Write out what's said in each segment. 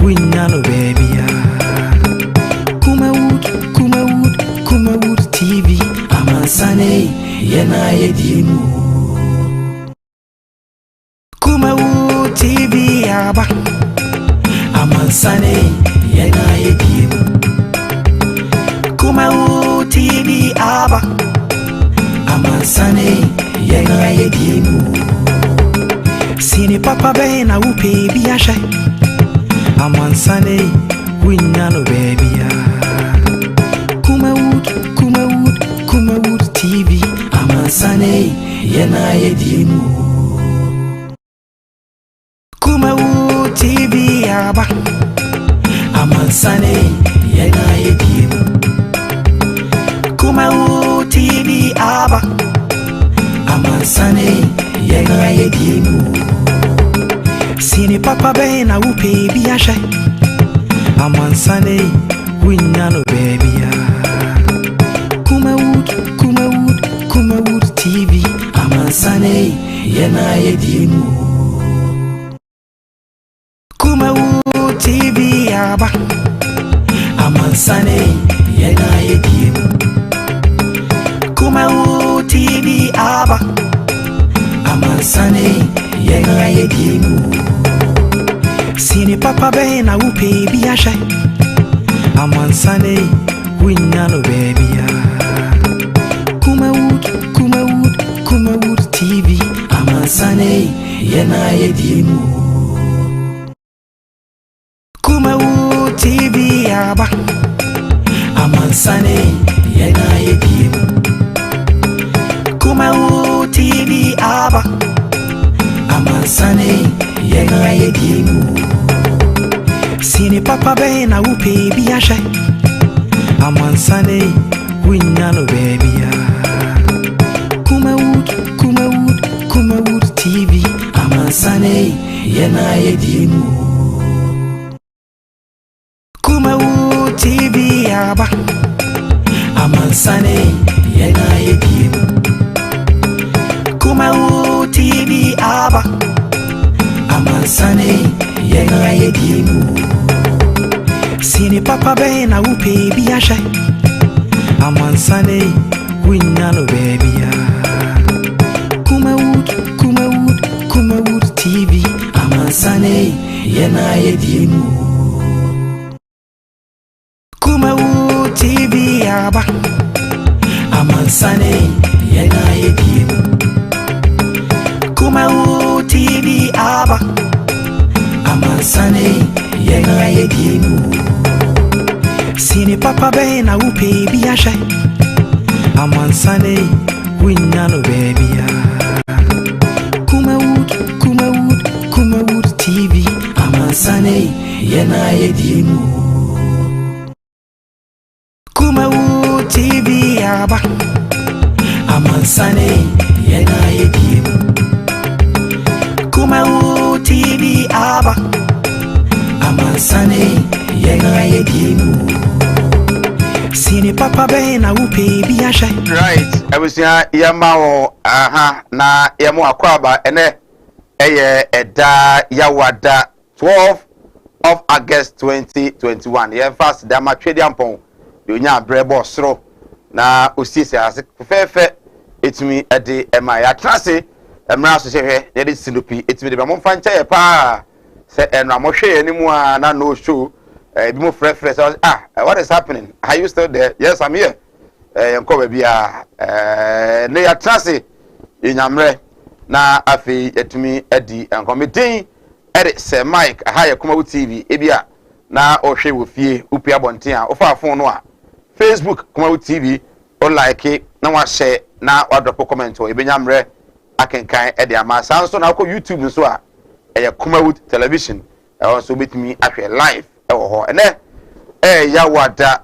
winyano baby Kumawood TV amansane yena yedimu Kumawood TV aba amansane yena yedimu Kumawood TV aba amansane yena yedimu Sini papa bena upe biasha amansane winyano baby Kumawood TV amansane yena yedimu Kumawood TV aba amansane yena yedimu Kumawood TV aba amansane yena yedimu Sini papa bena upe biasha amansane winyano baby Kumawood TV amansane yena yedimu Kumawood TV aba amansane yena yedimu Kumawood TV aba amansane yena yedimu Sini papa bena upe biasha amansane winyano baby Kumawood TV amansane yena yedimu Kumawood TV aba amansane yena yedimu Kumawood TV aba amansane yena yedimu Sini papa bena upe biasha amansane winyano baby Kumawood TV amansane yena yedimu Kumawood TV aba amansane yena yedimu Kumawood TV aba amansane yena yedimu Sini papa bena upe biasha amansane winyano baby Kumawood TV amansane yena yedimu Kumawood TV aba amansane yena yedimu Kumawood TV aba amansane yena yedimu Sini papa bena upe biasha amansane winyano baby Kumawood TV amansane yena yedimu Kumawood TV aba amansane yena yedimu Kumawood TV aba amansane yena yedimu Sini papa bena upe biasha right abusia yamawo na yamu akwaba ene eye eda yawada 12 of August 2021 ye fast da matwedi ampon de onya brebo soro na osisi ase fefe etumi ede ema ya trase emra so hwe ye de sinupi etumi de mo mfa ncha ye pa se enra mo hwe animu a na no show bi mo fresh what is happening? Are you still there? Yes, I'm here. Yanko baby ne ya trase inyamre na afi etumi edi committee edit se Mike ha Kumawood TV ebia na ohwe wo fie upi abonten a ofa phone no a Facebook Kumawood TV o like na wa share na wa drop comment o ebenyamre akenkan edi ama sanso na ko YouTube nso a Kumawood television so betimi ahwe live ho ene ya wada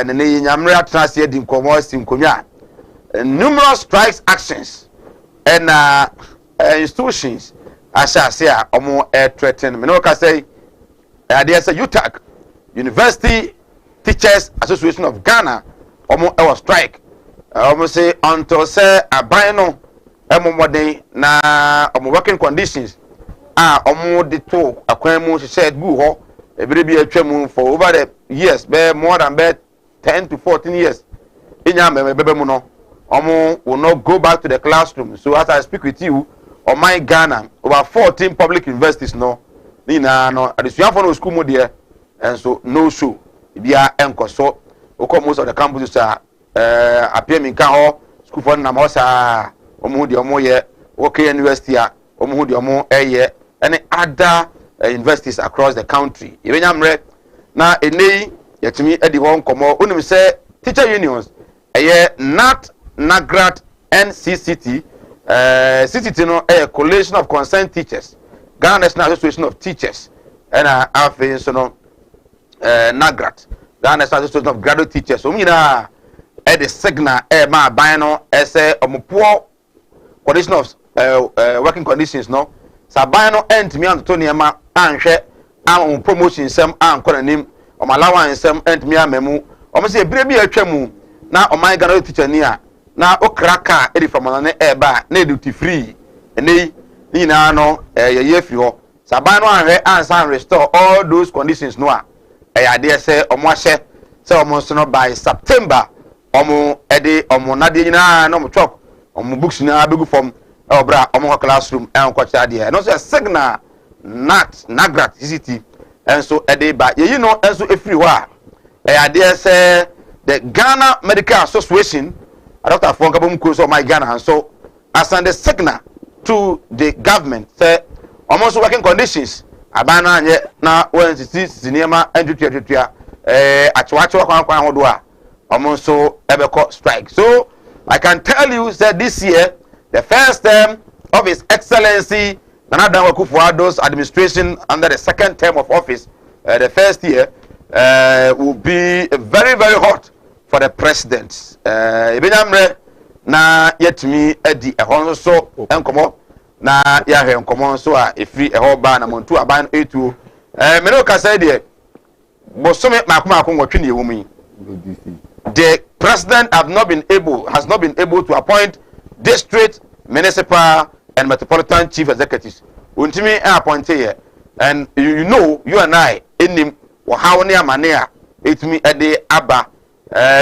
ne nyamre atrase edi nkomo asinkonwa numerous strikes actions and institutions asase a omo threaten me no ka say there say UTAG University Teachers Association of Ghana omo strike omo say until say aban no modern na omo working conditions omo de to akwan mu hye gu ho Every be a tremor for over the years, be more than 10 to 14 years. Inya me bebe mu no, omo will not go back to the classroom. So as I speak with you, on my Ghana, over 14 public universities no, nina no, at the Suyafo school mo there, and so no show. Bia enko so, most of the campuses are appear in Kaho, school for Namosa, omo di omo ye, okay university a, omo di omo eye, any other universities across the country. Even amre na enei yetimi edi won komo unim say teacher unions NAT, NAGRAT, and CCT. CCT no a coalition of concerned teachers, Ghana National Association of Teachers, and I so no NAGRAT, Ghana National Association of Graduate Teachers. So na the signal ma bino as a poor condition of working conditions no. Sabino and me on Tony ma anhwe am promotion sem an konanim o allowance sem and me amemu o me say brebi atwamu na o my Ghana teacher ni a na o kraka edi from na eba na duty free eni ni na no ye free ho Sabino anhwe ansan restore all those conditions no a ade say o mo ahye say o mo so no by September o mo edi o mo na de na no mo chop o mo books na begu from Obra omo classroom and kwacha there no say signal NAT NAGRAT CCT and so edeba you know and so free wa there say the Ghana Medical Association Dr. Fonkabum Kuso my Ghana and so as the signal to the government say almost working conditions abana nye na when sinema and tutua atwacho kwan hodo a almost so ebeko strike. So I can tell you that this year the first term of His Excellency Nana Dankwa Akufo-Addo's administration under the second term of office, the first year, will be very, very hot for the president. Ibinyamre na yetimi edi ehon so enkomo na ya he enkomo so a efri eho ba na montu aban etu. Me no ka say de bosome makoma akon ne ewumi. The president has not been able to appoint district, municipal, and metropolitan chief executives. Untimi appoint here, and you know, you and I, in him, or how near mania, it me a day abba,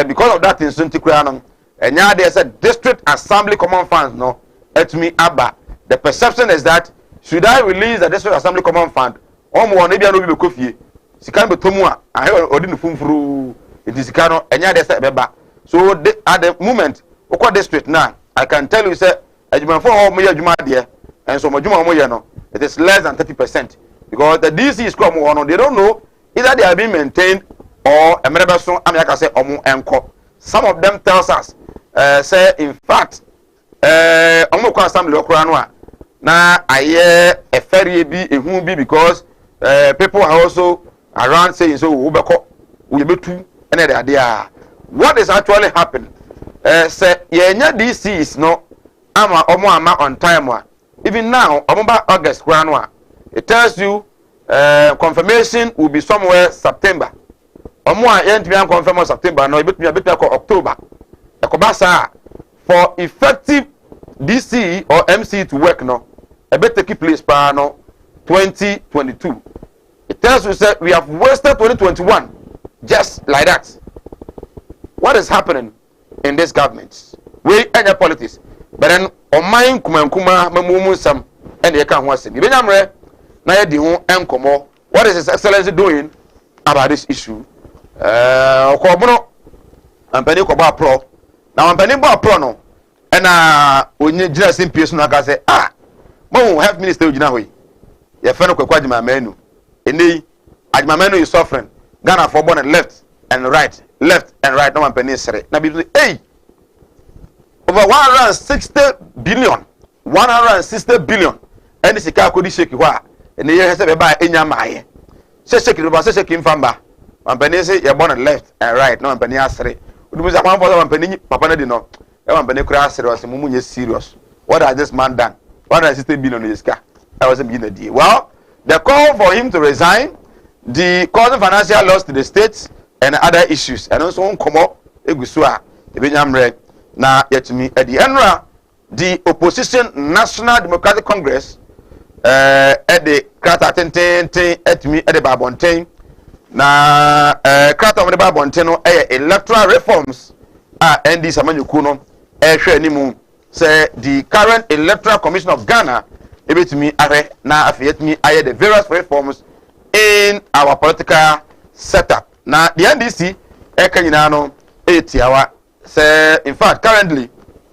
because of that in Suntikranum, and now there's a district assembly common fund, no, it me abba. The perception is that should I release the district assembly common fund, or maybe I don't be coffee, Sikan Betomua, I heard Odin Fumfru, it is Kano, and now there's a beba. So at the moment, Oko district now, I can tell you, sir, Ajuma for all my Juma dear, and so Majuma Moyano, it is less than 30%. Because the DC is come on, they don't know either they are being maintained or a Merebason, America say, Omo Enko. Some of them tells us, say, in fact, Omo Assembly Okranwa, now I hear a ferry be a who be because people are also around saying, so Ubeko, we be two, and they are. What is actually happening? Say, yeah, DC is no, ama on time. Even now, August, it tells you confirmation will be somewhere September. Confirm September, no, it be October. For effective DC or MC to work, no, a better take place per no 2022. It tells you that we have wasted 2021 just like that. What is happening in this government? We end your politics, but then on my kuma memumu sam and you can't watch it. Ibinyamre na ye di ho enkomo. What is His Excellency doing about this issue? Okobono ampani ko ba pro. Na ampani ba pro no. E na onye jira simpies no aka say mo health minister ojina hoyi. Ye fe no kwakwa Ajima Manu. Eni Ajima Manu is suffering. Ghana for born left and right. Left and right, no one penny sere. Now, hey, over 160 billion, 160 billion. And this is Kakudi Sheki Wa, and the year has ever by Enyamaye. Say Sheki, but say Sheki Famba. One penny say you're born left and right, no one penny sere. It was a one for one penny, Papa Dino. One penny crash was a mumu serious. What has this man done? 160 billion in his car. I was a beginning. Well, the call for him to resign, the causing financial loss to the states. And other issues, and also come up, Egusua, Ibinyamre, na yetimi at the ENRA, the opposition National Democratic Congress, at the Krata Tente, at me at the Babontain, na kratom de ba bonte no electoral reforms ND Samanyuku no hwe animu say the current Electoral Commission of Ghana ebetumi ahwe na afiyetumi aye the various reforms in our political setup. Na the NDC ekanyina no etiawa say in fact currently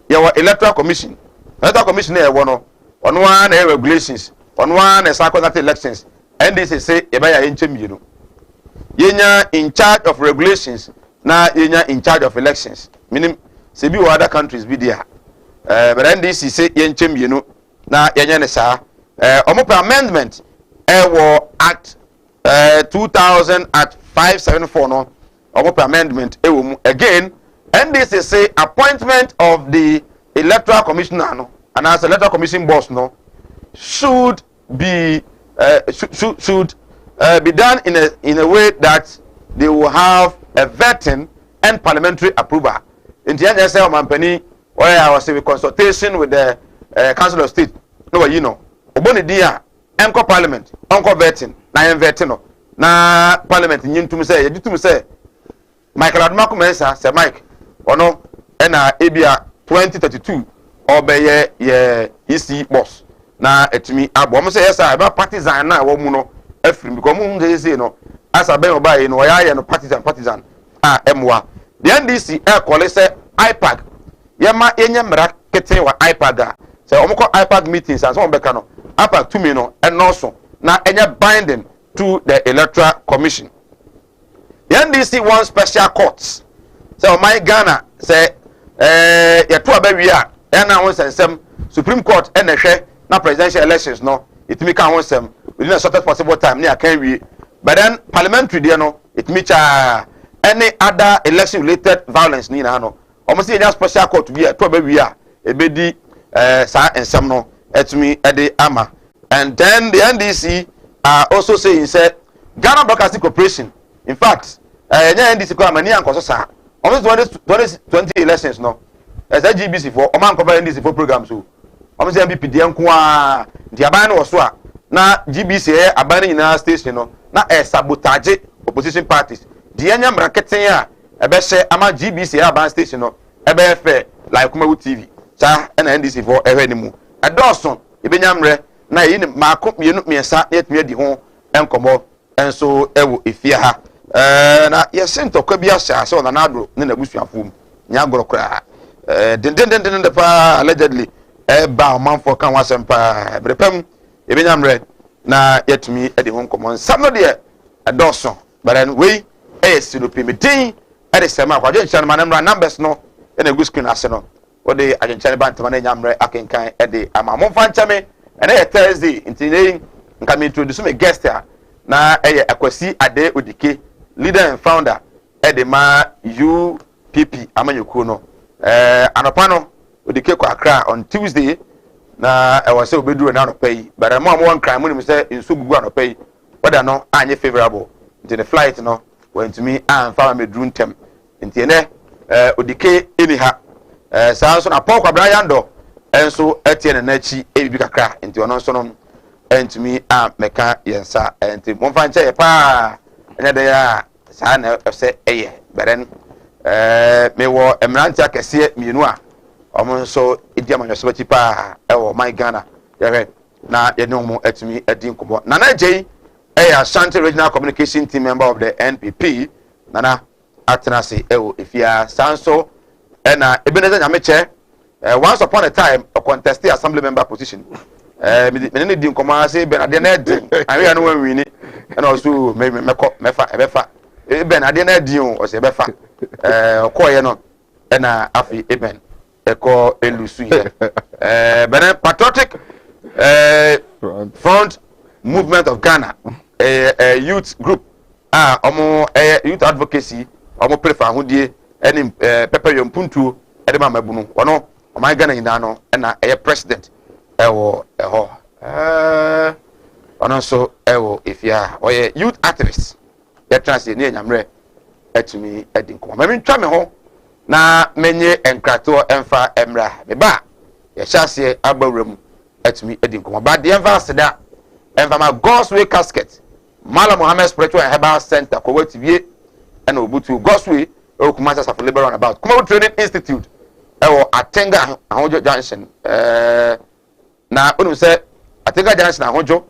your Electoral Commission e wono ono na regulations ono na circumstantial elections NDC say ebaya yenchemienu yenya in charge of regulations na yenya in charge of elections meaning se bi other countries be there but NDC say yenchemienu na yenya ne sa omo amendment wo act 2000 at 574 no omo amendment wo mu again NDC say appointment of the electoral commissioner no and as electoral commission boss no should be be done in a way that they will have a vetting and parliamentary approval. In the end, I say, Mampani, where I was in consultation with the Council of State. No, you know, Oboni dia, Enko Parliament, Enko vetting, na vetting no, na Parliament. You to me say, Michael Admaku Mensa, say Mike, or no, and ABA 2032 or be ye EC boss. Na etimi abo mo say yes I ba partisan na wo mu no afrim because mo dey say no as aben oba no ya no partisan emwa the NDC call say IPAC yema yenye mra kete wa IPAC say omko IPAC meetings and so on beka no IPAC to me no enoso na enye binding to the Electoral Commission. The NDC wants special courts say o my Ghana say ya to abawia na won sensem Supreme Court enehwe na presidential elections no it make can some within a shortest possible time near can we but then parliamentary there no it meet any other election related violence ni na no almost any special court we to be we e be di sa ensem no etumi e de ama and then the NDC are also saying say Ghana Broadcasting Corporation in fact NDC ko amani ankoso sa almost 20 elections no as GBC for o man cover NDC for programs so almost MPP de nko a ndi aban no so a na GBC aban nyina station no na sabotage opposition parties di anya mraketen a ebe hye ama GBC aban station no ebe fe like Kumawood TV sa na NDC for ehwe ni mu edoson ebenya mre na yi maako mienu miensa yetumi di ho enkomo enso ewo efia ha na yesento kwa bia sha so na nadro ne na busuafom nya goro kra den de pa allegedly ba manfo kan wasem pa brepam ebenya mre na yetumi edi ho nkomo nsam no de edoson but we silopi medin ede sema kwa jencha na namra numbers no na gu screen ase no o de ajencha ba ntama na nyamre akenkan ede ama momfa nchame ene Thursday ntine nka me introduce me guest here na Akwasi Ade Odike leader and founder ede ma UPP Amanyuku no anopa no Odike kwa Accra on Tuesday na I was say obeduru na no pay but mo am one crime mo say nso gugu anopa yi whether no anye favorable into the flight no went to me and found me drew tem ntine Odike eniha saa so na Paul Kwabraya ndo enso etiene na chi ebibi kakra nti ono nso no entumi meka yensa enti momfa nche ye pa enya de ya saa na ese eye beren me wo emrantia kese mienu a omo nso edi amanyo bachi pa ewo my Ghana ye na ye no mo etumi edi nkobo Nana Jay Ashanti Regional Communication Team member of the NPP Nana Atenase ewo efia sanso na ebeneza nyameche once upon a time a contested assembly member position me di nkomo say Benade na din awe no wan wini and also mefa Benade na din o se befa okoye no na afi eben eko elusu ye Benin Patriotic Front Movement of Ghana a youth group omo youth advocacy omo prefer ahudie eni Pepper Yompuntu edema mabunu ono my Ghana ina no na president ewo eho ono so ewo ifia oye youth activist ya transit ni enyamre etumi edinko ma mentwa me ho na menye enkrato emfa emra me ba ya hyase abawram etumi edinko ba de emfa seda emfa ma God's way casket Mala Mohammed Spiritual and Herbal Center Kumawood TV and Obutu Goswe or Kumasa for Liberal about Kumawood Training Institute or Atenga Ahonjo Junction na unu say Atenga Junction Ahonjo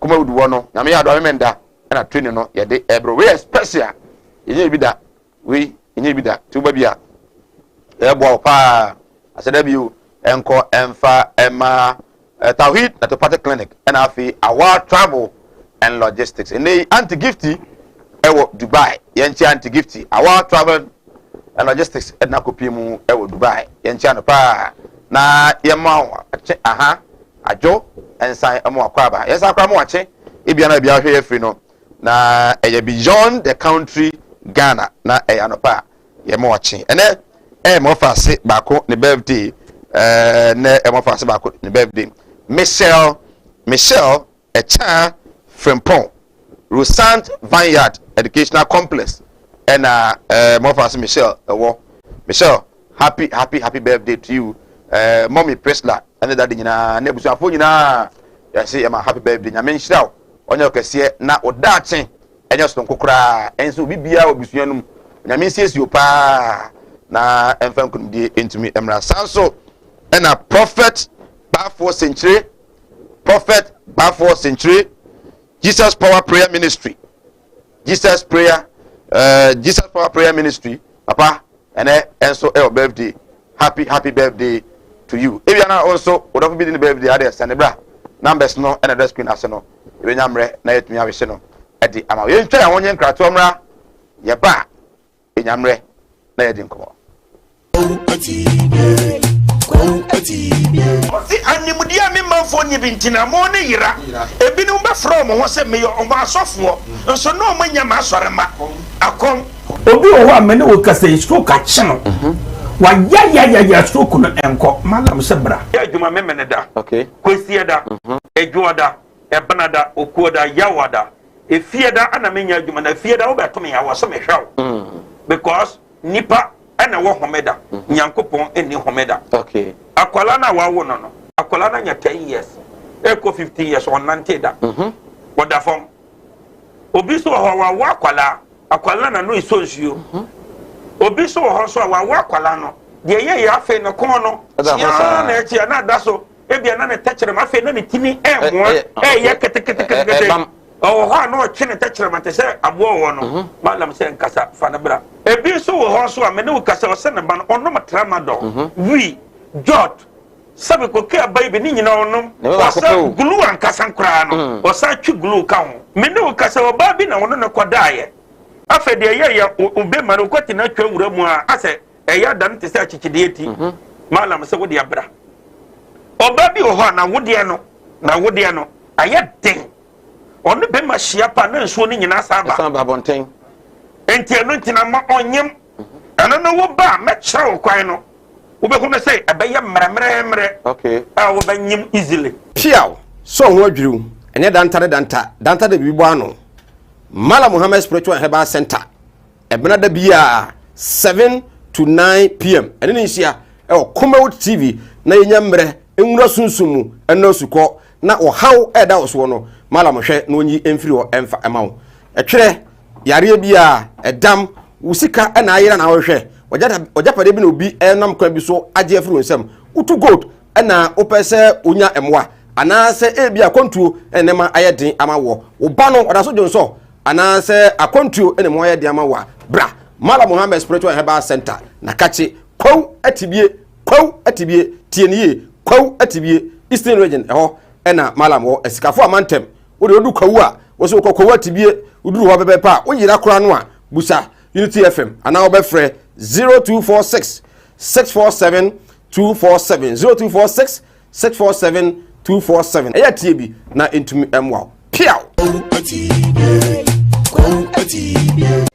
Kumawood wono na me ado amenda na training no ye de ebro we special ye bi da we ye bi da tuba bia e bo pa aseda bi enko emfa ema Tawhid Naturopathic Clinic and afi our travel and logistics and the anti-gifty ewo Dubai yenchi anti-gifty our travel and logistics edna kopiemu ewo Dubai yenchi ano pa na yema aha ajo ensan emo akwaba yesa akwa mo ache ebia na bia hwe efri no na eye beyond the country Ghana na eye ano pa yema ache ene mo fa se bako ne birthday ne mo fa se bako ne birthday Michelle Echa Frempong Rosant Vineyard Educational Complex and Mofas Michelle happy birthday to you mommy Presla and daddy na nebusu afo nyina ya say am happy birthday nya menhira onye okese na odache enye so nkokora enso bibia obusuanum nya mensiesi opa na emfam kunde entumi emra sanso and a prophet Bafo Century Jesus Power Prayer Ministry Jesus Power Prayer Ministry papa and so birthday happy birthday to you if you are also would have been the birthday others and bra numbers no and address screen asono we nyamre na yetumi awese no edi ama ye ntwa wonye nkrato mra ye ba enyamre na yedi nkomo Oti animudia me manfo nye bintina mo ne yira ebinu be from ho se me yo omo asofo nso no mo nya ma asorema akom obi o ho amene wo kasa stroke a chino wa ya stroke no enko malam se bra ya adwuma me me ne da okay kwesi da edwoda ebenada okuoda yawada efieda ana menya adwuma na fieda wo beto me ya wo so me hwaw because nipa ana wo homeda nyankopon eni homeda okay akwala na wawo no akwala na nya 10 years eko 15 years on nanteda oda fom obi so ho wawo akwala na no isonsuo obi so ho so wawo akwala no de ye ya fe no kon no ya na echi na da so ebia na ne techere ma fe na ne tini mo ye kete oh ha no chine techere ma te se abo wo no malam se nkasa fa na bra ebi so ho so amene wo kasa o se ne ba no ono matramadol wi jot sabe ko ke baby ni nyina onom wasa glue ankasa nkra no wasa twi glue ka ho mene wo kasa o ba bi na wono ne kodaaye afa de ye ube ma no kwati na twa wura mu a ase eya dan te se achichide eti malam se wo de abra oba bi ho na wode no aye den onu be ma hia pa na nsuo ni nyina saba bonten enti eno ntina ma onyem ana no wo ba me kyerɛ kwan no wo be ko say abɛyɛ mremremre okay wo ba nyim easily piaw so ho adwiriw enye danta de bibo ano Mala Mohammed Spiritual and Herbal Center ebena da bia 7 to 9 p.m. ene ni hia Kumawood TV na yenya mre enwura sunsumu eno sukọ na ohaw eda oso no Mala mohwe na onyi emfiri o emfa emawo etwere yare bia edam usika na ayira na wohwe ojapade bi na obi enam kwa bi so age afiri nsem utu gold na opese onya emwa anase ebia kontuo enema ayeden amawo oba no odaso jonso anase akontuo enema ayeden amawa bra Mala Mohammed Spiritual Herbal Center na kache kwaw atibie tienie kwaw atibie Eastern Region eho ena Malam wo esikafo amantem wo de odu kwaw a wo so kwaw atibie uduru ho bebe pa wo yira kora no a busa Unity FM ana wo be frɛ 0246 647 247 0246 647 247 eya tie bi na entumi emwa piaw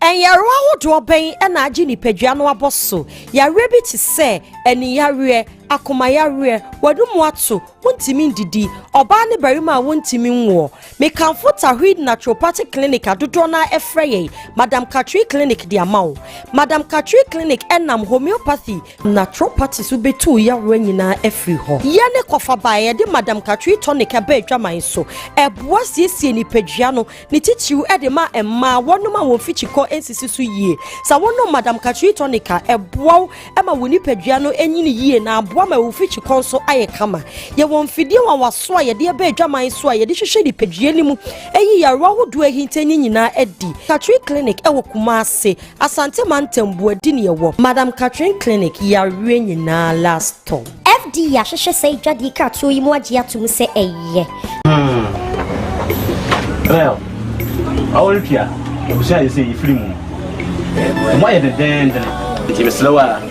and yarwa wodo ben na agi ni padua no aboso yare bi ti se eni yare akomayare wadumu ato wontimi ndidi oba ne barima wontimi nwo me kanfo tahid naturopathic clinic adodo na efreye Madam Katri clinic di amawo Madam Katri clinic enam homeopathy naturopathy so betu yawo nyina efri ho ye ne kofa bae de Madam Katri tonic aba adwaman so eboa siesie ni padua no ne titiw de ma emma wonoma wo fichiko ensisi so yie sa wono Madam Katri tonic eboa ema woni padua no enyini yie na aboa ma wo fichiko so aye kama ye won fidie wa waso ye de aba adwaman so ye de hwehwe di padua ni mu eyi yarwa hodo ahintani nyina edi Katri clinic ewo Kumase asante mantembu adi ne ewo Madam Katri clinic yarwe nyina last time FD ya hwehwe sei dwadi ka to yi mu agye atum se eye well all pia you say say film mo ye den ti be slowa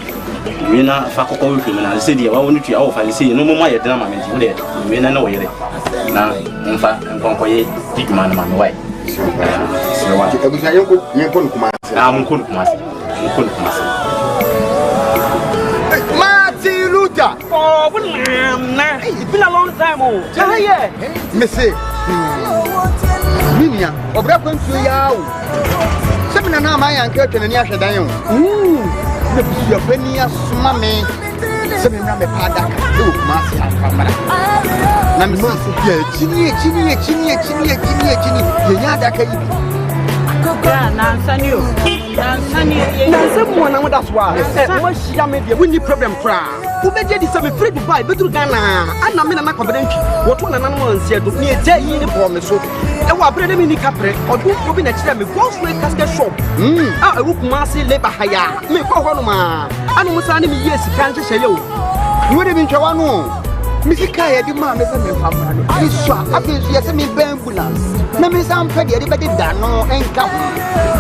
we na fa kokko film na say dia wa wonu tua wo fa say no mo ye den ma me ti we na wo yere na mfa nkonko ye digma na ma me wai slowa ti ebusa yenko Kumase munko Kumase Martin Luther oh nah it's been a long time oh yeah me say Minia, obra kwantu ya o. Semina na ma yan ka twene ni ahwedan yo. Na bisu ya pani asoma me. Semina me pada ka. O Kumase akamara. Na me so ya chini. Ye nya da ka yi. Yeah, Nansani mo na that's why. Wo shia me dia, we need problem kra. Wo beje di se me free Dubai, betru Ghana. Ana me na na confidential. Wo to na na mo ansia do. Ni eje yi ni bo me so. E wa bre de me ni kapre. Odu obi na kire me Ghost Way Casket Shop. Ah, e wo Kumase labor hire. Me ko ho no ma. Anu musa ni me yes kan hye ye o. Wo de bi ntwa no. Misika ya di ma me se me famra no. Ni so abezu ya se me ambulance. Na me sam pe de be da no enka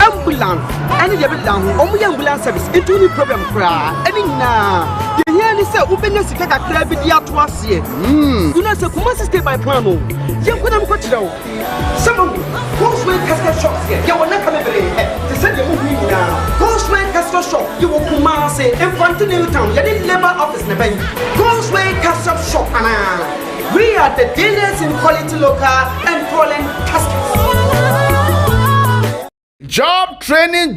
ambulance any de be down omu ambulance service into any problem kra any na de here ni say ubenya sika kakra bi di ato ase you know say Kumase stay by plan o ye kwena mo kwatira o some Ghost Way Casket Shop here ye wona ka bebere te say de mo hu nyina Ghost Way Casket Shop ye wo Kumase in front of New Town ye the labor office na ben Ghost Way Casket Shop ana we are the dealers in quality local and foreign caskets. Job training.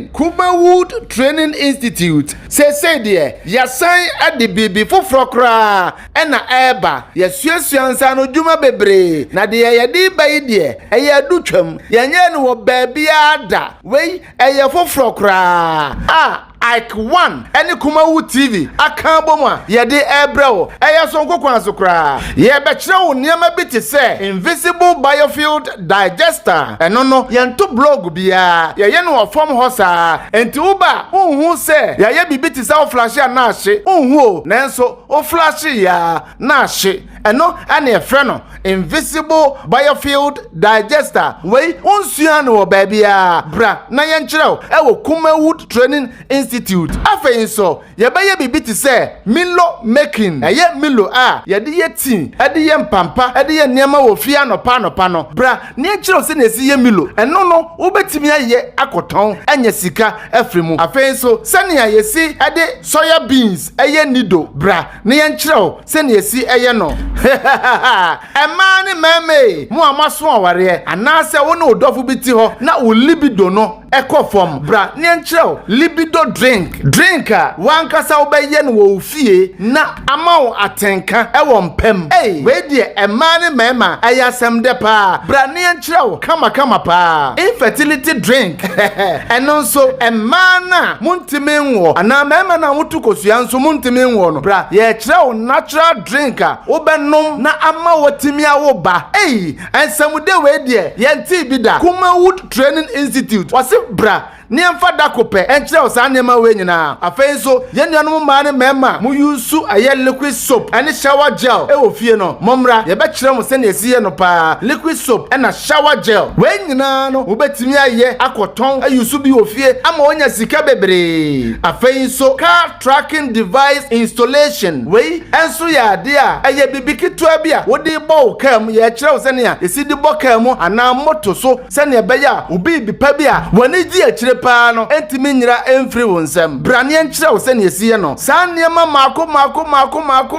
Kumawood Training Institute. Say there, ya sign at the baby for frokra. Ena eba, ya suansa no juma bebre. Na de ya di bayi de, ya duchum, ya nyen wo baby ada. Wey, ya for frokra. Ah. Ike 1 any Kumawood TV akambo mo ye de ebrewo eya sonko kwanso kra ye be kire wo niam bi te se invisible biofield digester eno no ye nto blog bia ye no form hosa enti uba unhu se ye bibi te se o flash na ahye unhu o nanso o flash ya na ahye eno ane e fre no invisible biofield digester we onsuan wo ba bia bra na ye nkire e wo Kumawood Training Institute afei so ye ba ye bibi ti se milo making ye milo a ye de ye tin e de ye mpampa e de ye niam wo fia no pa no bra ne kire se na esi ye milo eno no wo betimi aye akoton anya sika afri mu afei so se ne ye si e de soya beans ye nido bra ne ye nkire se na esi ye no emani meme mu amaso aware anase wo ne odofo biti ho na wo libido no ekofom bra ne nkire libido drink a wankasa wo beye no wo fie na amawo atenka e wo mpem we de emani mema ayasem de pa bra ne nkire wo kama pa infertility drink eno so emana muntime nwo ana mema na mutukosua nso muntime nwo no bra ye kire wo natural drink a wo benom na ama wotimi awo ba ensamude we de yenti bi da Kumawood Training Institute wase bra ni emfa da kope enkyere osa nema we nyina afei so yenuanom ma ne mema mu yusu aye liquid soap ene shower gel e wo fie no momra ye be kyere mo se na esiye no pa liquid soap ena shower gel we nyina no wo betimi aye akoton ayusu bi wo fie ama onya sika bebre afei so car tracking device installation we enso ya de a aye bibikito bia wo de bo kam ye kyere wo se na esi de bo kam ana moto so se na be ya obi bi pa bia woni gi akire pa no entimi nyira emfiri wo nsem brane enkyerɛ wo sɛ ne yesiye no saa nneɛma maako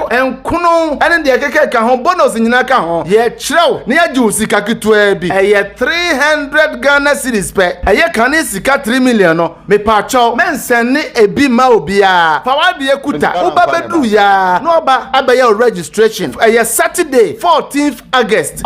enkono ene de keke ka ho bonus nyina ka ho ye kyerɛ wo ne agye wo sika ketoa bi ɛyɛ 300 Ghana cedis pe ɛyɛ kane sika 3 million no me pa kyɛw mensɛne ebi ma obia fa wa de kuta uba bedu ya no ba abɛyɛ registration ɛyɛ Saturday 14th August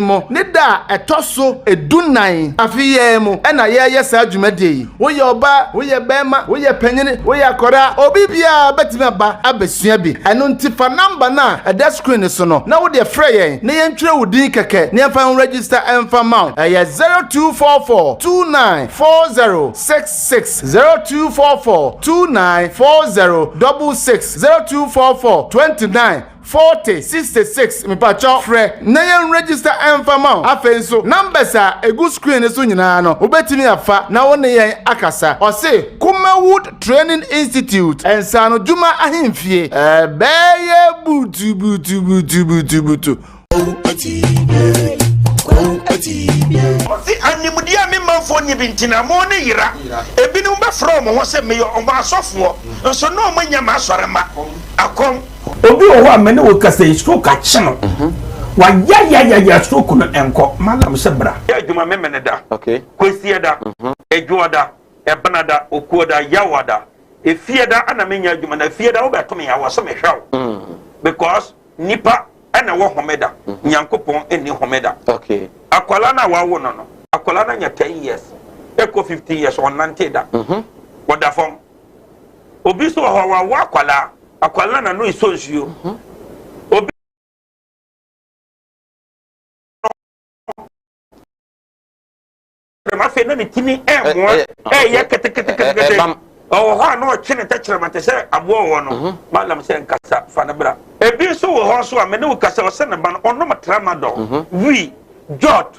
mo ne da ɛtɔso edunan afiye mo ɛna yɛyɛ saa dwumade yi wo yɛ oba wo yɛ bɛma wo yɛ panyini wo yɛ akɔra obi bia betimi aba abesua bi ɛno nti fa number na ɛda screen so no na wo de frɛ yɛn ne yɛntwerɛ wo din kɛkɛ ne yɛmfa register ɛmfa mount ɛyɛ 0244 294066 0244 294066 0244 29 40 66 mipacho frɛ na yɛn register ɛmfama afenso numbers a egu screen so nyinaa no obetimi afa na wo ne yɛn akasa ɔse Kumawood Training Institute ɛnsa no dwuma ahemfie ɛbɛyɛ butu Oti animudia me manfo ni bintina mo ne yira ebinu be from ho se me yo omo asofo nso no mo nya ma asorema akom obi o ho amene wo kasa stroke achi no wa ya stroke no enko malam se bra ya adwuma me mene da okay kwesi da edwo da ebenada okuoda yawada efie da ana menya adwuma na efie da wo beto me ya wo so me hwaw because nipa ana wo homeda nyankopon eni homeda okay akwala na wawo no akwala na nya 10 years eko 50 years on nante da woda fom obi so ho wa akwala na no isonsuo obi ma fe na ni tini mo ya kete oh ha no chine tachira mate se abo wo no malam se nkasa fa na bra ebi so wo ho so a me ne wo kasa wo se na ba no ono matrama do wi jot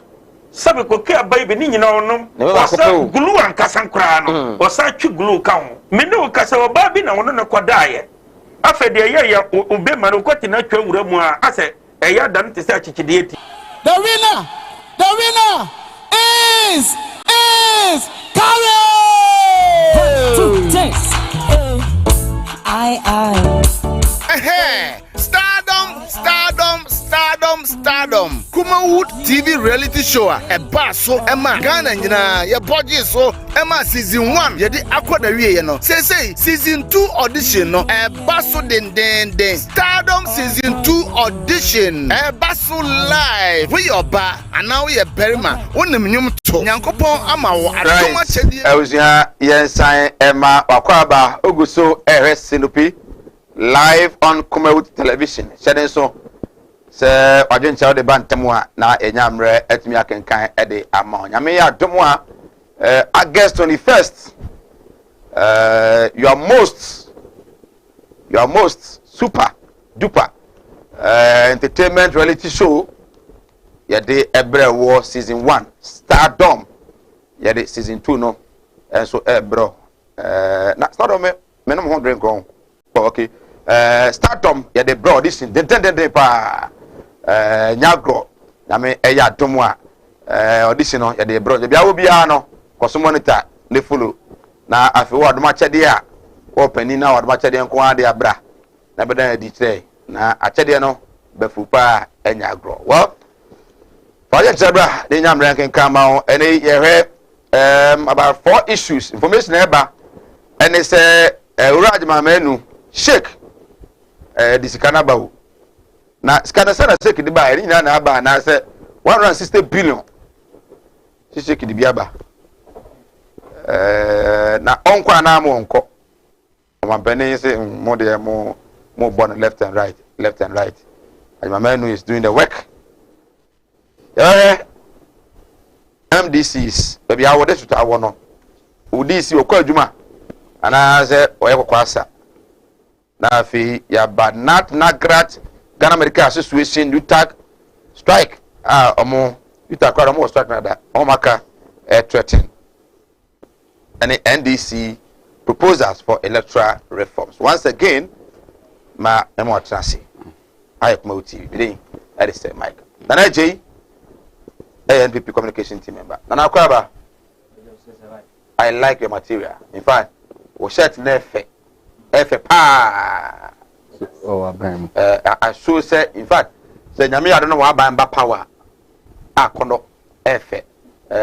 sabe ko ke abai be ni nyina onom o sa gulu an kasa nkra no o sa twi gulu ka ho me ne wo kasa wo ba bi na wono ne kodaaye afa de ye obe ma no kwati na twa wura mu a ase eya dan te se achichide eti the winner is Carrie. Stardom. Kumawood TV reality show. Eba so ema Ghana nyina ye budget so ema season 1 ye di akwada wie no. Say season 2 audition no. Eba so den. Stardom season 2 audition. Eba so live. We yoba and now we berima. Wonim nyum to. Nyankopon ama wo adoma chedi. Ewusia yen san ema wakwaba oguso ehwe sinupi live on Kumawood television. Sheden so se wadwen chawo de bantemu a na enyamre etimi akenkan ede ama nyame ya domo a August 21st your most super duper entertainment reality show yede ebre wo season 1 Stardom yede season 2 no enso ebro na Stardom me no mo drink on okay Stardom yede bro audition den pa nyagro nyame eya domo a audition no yede bro bia wo bia no koso monitor le follow na afi wo adoma chede a wo pani na wo adoma chede nko ade abra na beda di kire na achede no befu pa enyagro well for your zebra de nyamre nken kama ene ye about 4 issues information eba ene se uraj mamenu shake disikana bawo na skana sana shake di ba eri na aba na se 160 billion shake di biaba na onkwa na mo onko mampene se mo de mo born left and right Ajimamenu is doing the work MDCs baby I would to our no udisi okwa adwuma ana se oyekokwasa na fi ya Banat Nagrat Ghana America Association UTAG strike omo UTAG kwa omo strike na da omaka threaten and the NDC proposals for electoral reforms once again ma emo transi I Kumawood TV bidin that is Mike Nana J NPP communication team member Nana Kwaba I like your material. In fact, we shirt nefe pa. Oh, bam. I show say in fact, say nyame I don't know what bamba power. Akono efe.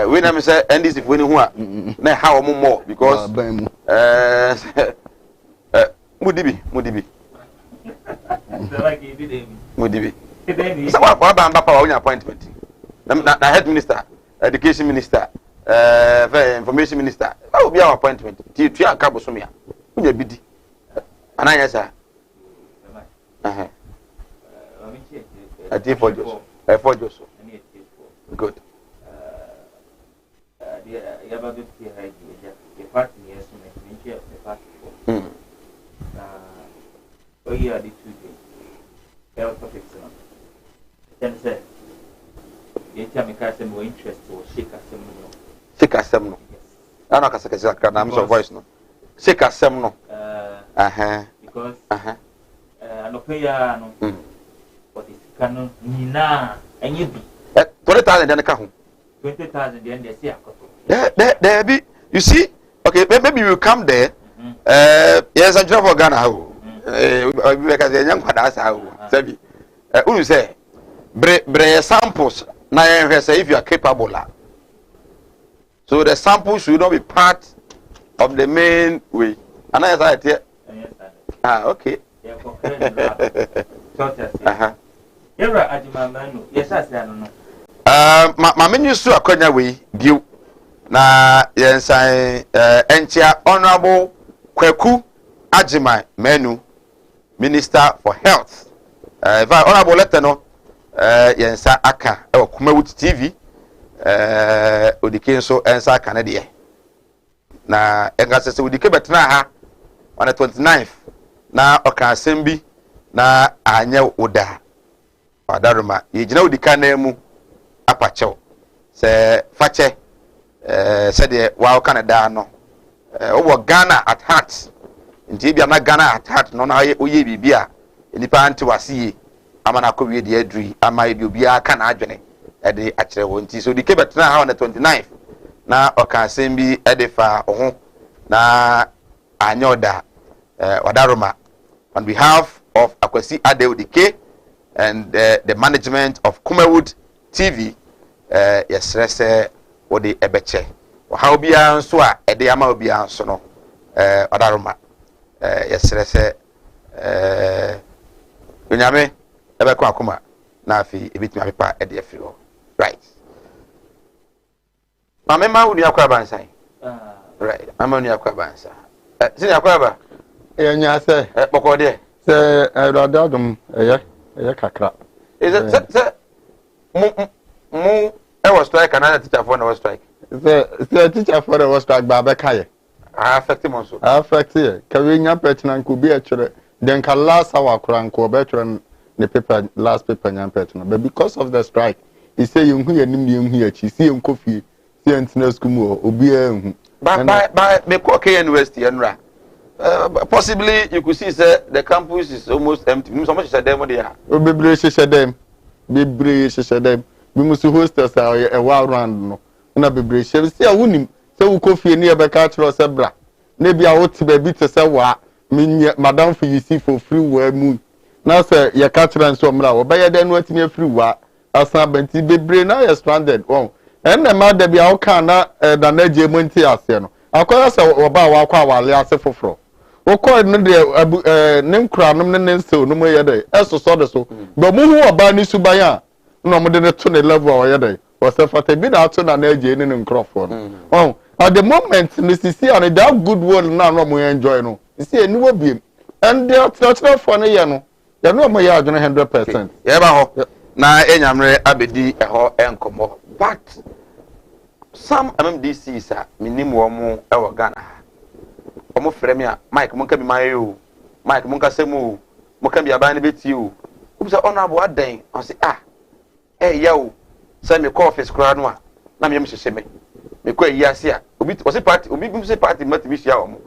We na me say NDC for ni hu a na how more because Mudibi. So what bamba power on appointment. Na head minister, education minister, information minister. That will be our appointment. Ti akabo so me a. Unya bidi. Ananya sa. For Joso. Good. Shake no. I know ka I'm so voice no. Shake asem no. Because no pay no. What is canon nina and you be 20,000 then ka ho. 20,000 then they say akoto. There be you see okay maybe you come there yes I drive for Ghana how because nyam kwada sa how sabi unu say bre samples na say if you are capable so the samples should not be part of the main way and I say it okay yeah for Yara Ajimamano, yes, I say no. My menu so akonya we biu na yes I entia honorable Kwaku Ajima Menu Minister for Health. If I honorable letter no yes aka e Kumawood TV odike so ensa Canada na engase se odike betena ha on the 29th na oka assembi na anya oda Adaruma yigina odika na emu apachew se fache se de wa Canada no owo Ghana at heart nti bia na Ghana at heart no na oye bibia nipa anti wasiye amana kowie de aduri ama ebi obi aka na adwene e de akere wo nti so odike betena ha on the 29th na oka asembi e de fa ho na anya oda Adaruma on behalf of Akwasi Ade Odike and the management of Kumawood TV yesrese wodi ebeche how bia nso a ede ama obia nso no Adaruma yesrese onyame ebekọ akoma na afi ebitimi apepa ede afiri ho right mama uni akwa bansan right mama uni akwa bansan sini akwa ba Enya se boko de se radadum eye kakra se mu e was strike and teacher for no strike se teacher for the strike ba be kaye affect mo so affect ye ka we nya petna nko bi akere den ka last hour kura nko be akere the paper last paper nya petna but because of the strike he say you hu ye nim ye hu ye chi see nko fie see antina school mu obi ehu ba me ko ke university enra possibly you could see say the campus is almost empty. So much is them there. Bebre sheshe dem. We must hostels are a wild round no. Na bebre sheshe see awunim. Say we coffee near be catch us bra. Maybe I ought to be to say wa madam for you see for free we moon. Now say your catch and so mra. Oba then want me free wa. Asan benti bebre now you stranded. Oh. And the mother be our kana da na je monti ase no. Akoya say oba wa kwa wale ase foforo. Oko no de nemkura no ne nse no mo yede eso so de so but mu hu oba ni suban a no mo de ne to ne level o yede o se fata bi na to na na age ni nkrofo no at the moment ni sisi and that good world na no mo enjoy no sisi eni wo biem and the natural for no ye no ye no mo ye adwene 100%. Ye ba ho na enyamre abedi eho enkomo but some MMDCs a minim wo mo e wo Ghana omo frɛ me a Mike monka bi maye o Mike monka semu monka bi aban ne beti o ubisa honorable adan on say ya o say me call office kra no a na me hyehyɛ me kɔ yi ase a obi o say party obi bi say party mati bi hia omo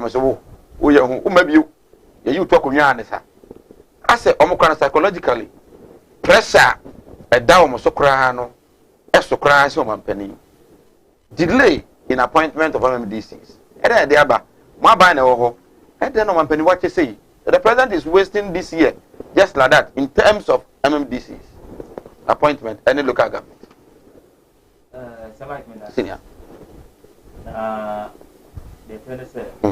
so wo ye hu o ma bi ye yi to akonwa ne sa ase omo kra psychologically pressure down omo so kra no eso kra se omo mpani delay in appointment of MMDCs. And then the other, my buying a and then no penny what you say. The president is wasting this year just like that in terms of MMDCs appointment any local government. Senior. The trainer said, I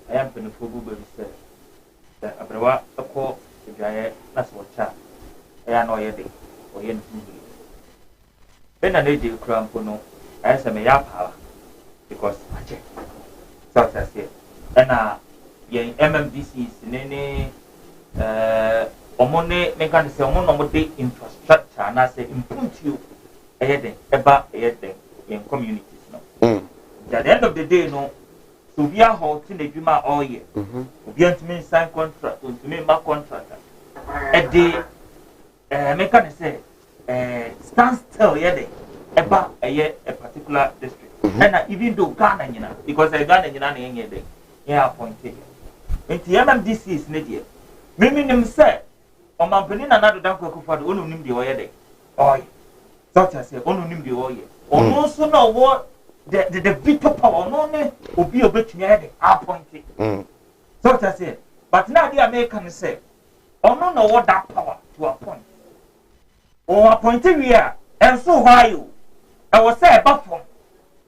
am going to baby said that Abrawa a call the giant that's what chat. I know your day or yen. Then I need you cramp no as a mayor power because I check. So I said, and yen MMDCs in any omone mekan se omon no de infrastructure na se improve you ayeden eba ayeden in communities no. At the end of the day no so we are halting the dreamer all year. We want to sign contract to make my contract. At the mekan say stand still yede eba a particular district. And even though Ghana nyina because Ghana nyina na yenye de yeah appointed. Enti MMDC is needed. Mimi nim say o mampani na nado dan kwakufa do onu nim de oyede. Oy. Such as say onu nim de oye. Onu so na wo the veto power no ne obi obetumi ayede appointed. Such as say but now the American say onu no what that power to appoint. O appointed we are and so why you I was say about from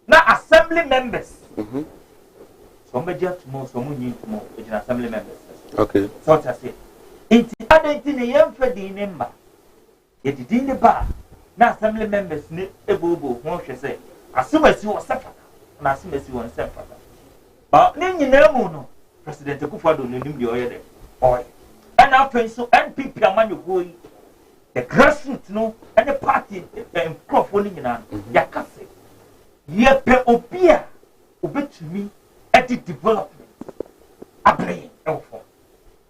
na assembly members. Somebody have to more, someone need to more, which are assembly members. Okay. So I say, it's other thing a young for the number. It is in the bar. Now assembly members need a boo, one should say, as soon as you are separate, and as soon as you are separate. But then you know, President Kufado knew the other day. And after so, and people are man the grassroots, no, and the party, and crowdfunding in an Yakase. Ye pe opia, obet me. The development abray elfo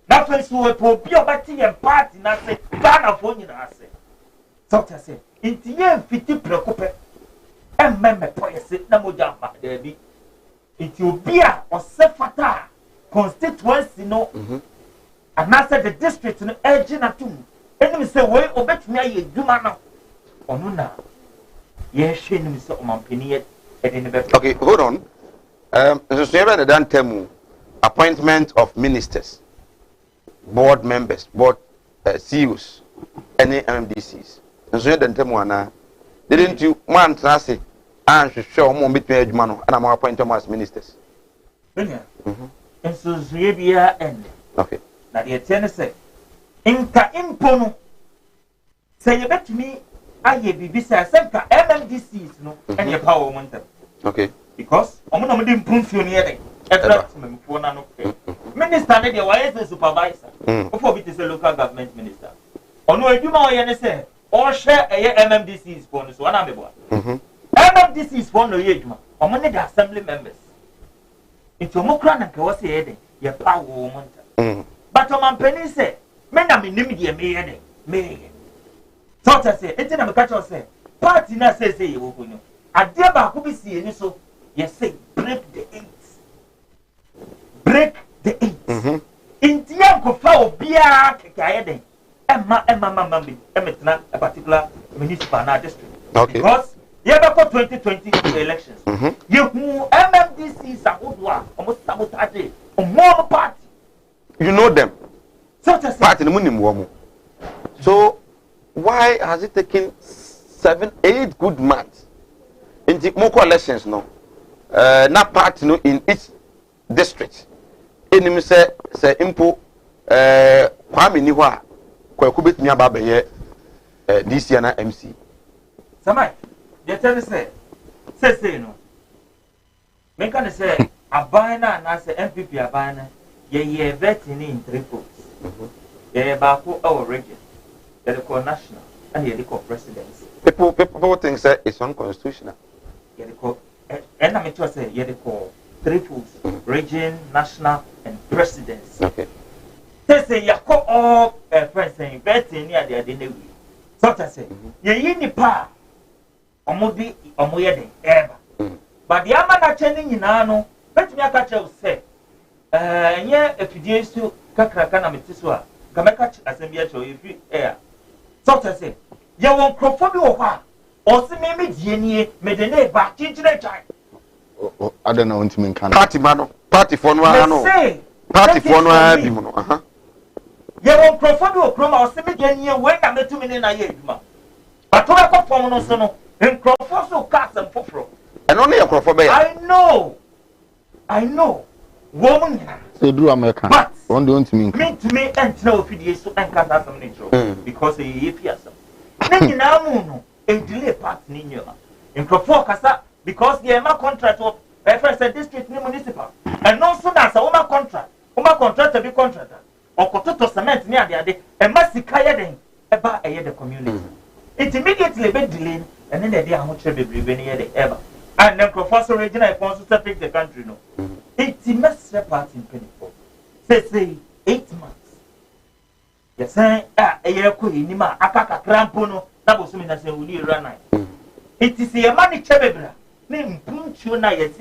that was so to be about and party na say Ghana for you na say so I say inti ye fiti preocupe and member policy na moja ma there be inti obia o sefata constituency no and na say the district no edge na tum eni say we obetumi aye dwuma na onu na ye hwe ni say o mampani e de ne be. Okay, hold on. So you have done term appointment of ministers, board members, board CEOs, any MDCs. And so you have done term one. Didn't you want to say, "I should show more between Edmano and I'm appointed them as ministers"? And so you be end. Okay. Now the attorney say, "Inka impono." Say you bet me, I be beside Senka MMDCs no, and your power momentum. Okay. Because I'm not going to improve here. Minister, why is the supervisor? Before it is a local government minister. Or no, you know, say, or share a MMDC is for one of the MMDC is for no age, or money the assembly members. It's a mokran and Kawasi heading, your power woman. But a man penny say, men are media me. So I say, it's in a catcher say, party na say, you will know. I dare back be seeing so. Yes, say break the eight. Break the eight. In the young coffee, beer, Kayade, Emma, a particular municipal district. Okay. Because you have got 2020 elections. You MMDC is a good one, almost sabotage, or more party. You know them. So to say, party in the so why has it taken 7-8 good months in the more elections no? Not party no in each district. Enemy say impo kwame ni hwa kwaku betumi aba ye this year na MC. Samai, they tell say no. Me can say abana na say MPP abana ye vetting in 3 votes. Ye ba ko our region. They call national and they call presidency. People think say it's unconstitutional. They call and I'm to say they call 3 votes, region, national and presidency. Okay. They say you call all friends saying vetting near the day. So to say ye ni pa omodi omoye den ever. But the amana changing in ano bet me aka che say nye efidie su kakraka na metiso a kameka asembia che ofi air. So to say ye won crofo bi wo kwa or see me Jenny, made the name back into the child. I don't know what you mean. Party man, party for no, party for no, you won't prefer to come or see me Jenny when I met 2 million a year. But I got from no son, and Crawford so cast and fofro. And only a Crawford. I know. Woman, so do American. But don't mean to me and no PDS so and cut out from nature because he appears. Then now, a delay part in your in Crawford Casa because the Emma contract of first district municipal and no sooner as a woman contract to be contractor or Cototo cement near the other and Massikaya then about a year the community. It immediately been delayed and then the day how much be ever. And then Professor Regina wants to separate the country. No, 80 months apart in 24. Say 8 months. Yes, a year could in my Akaka Crampono, that was something that we run. It is a money chebebra. Name Punchuna, is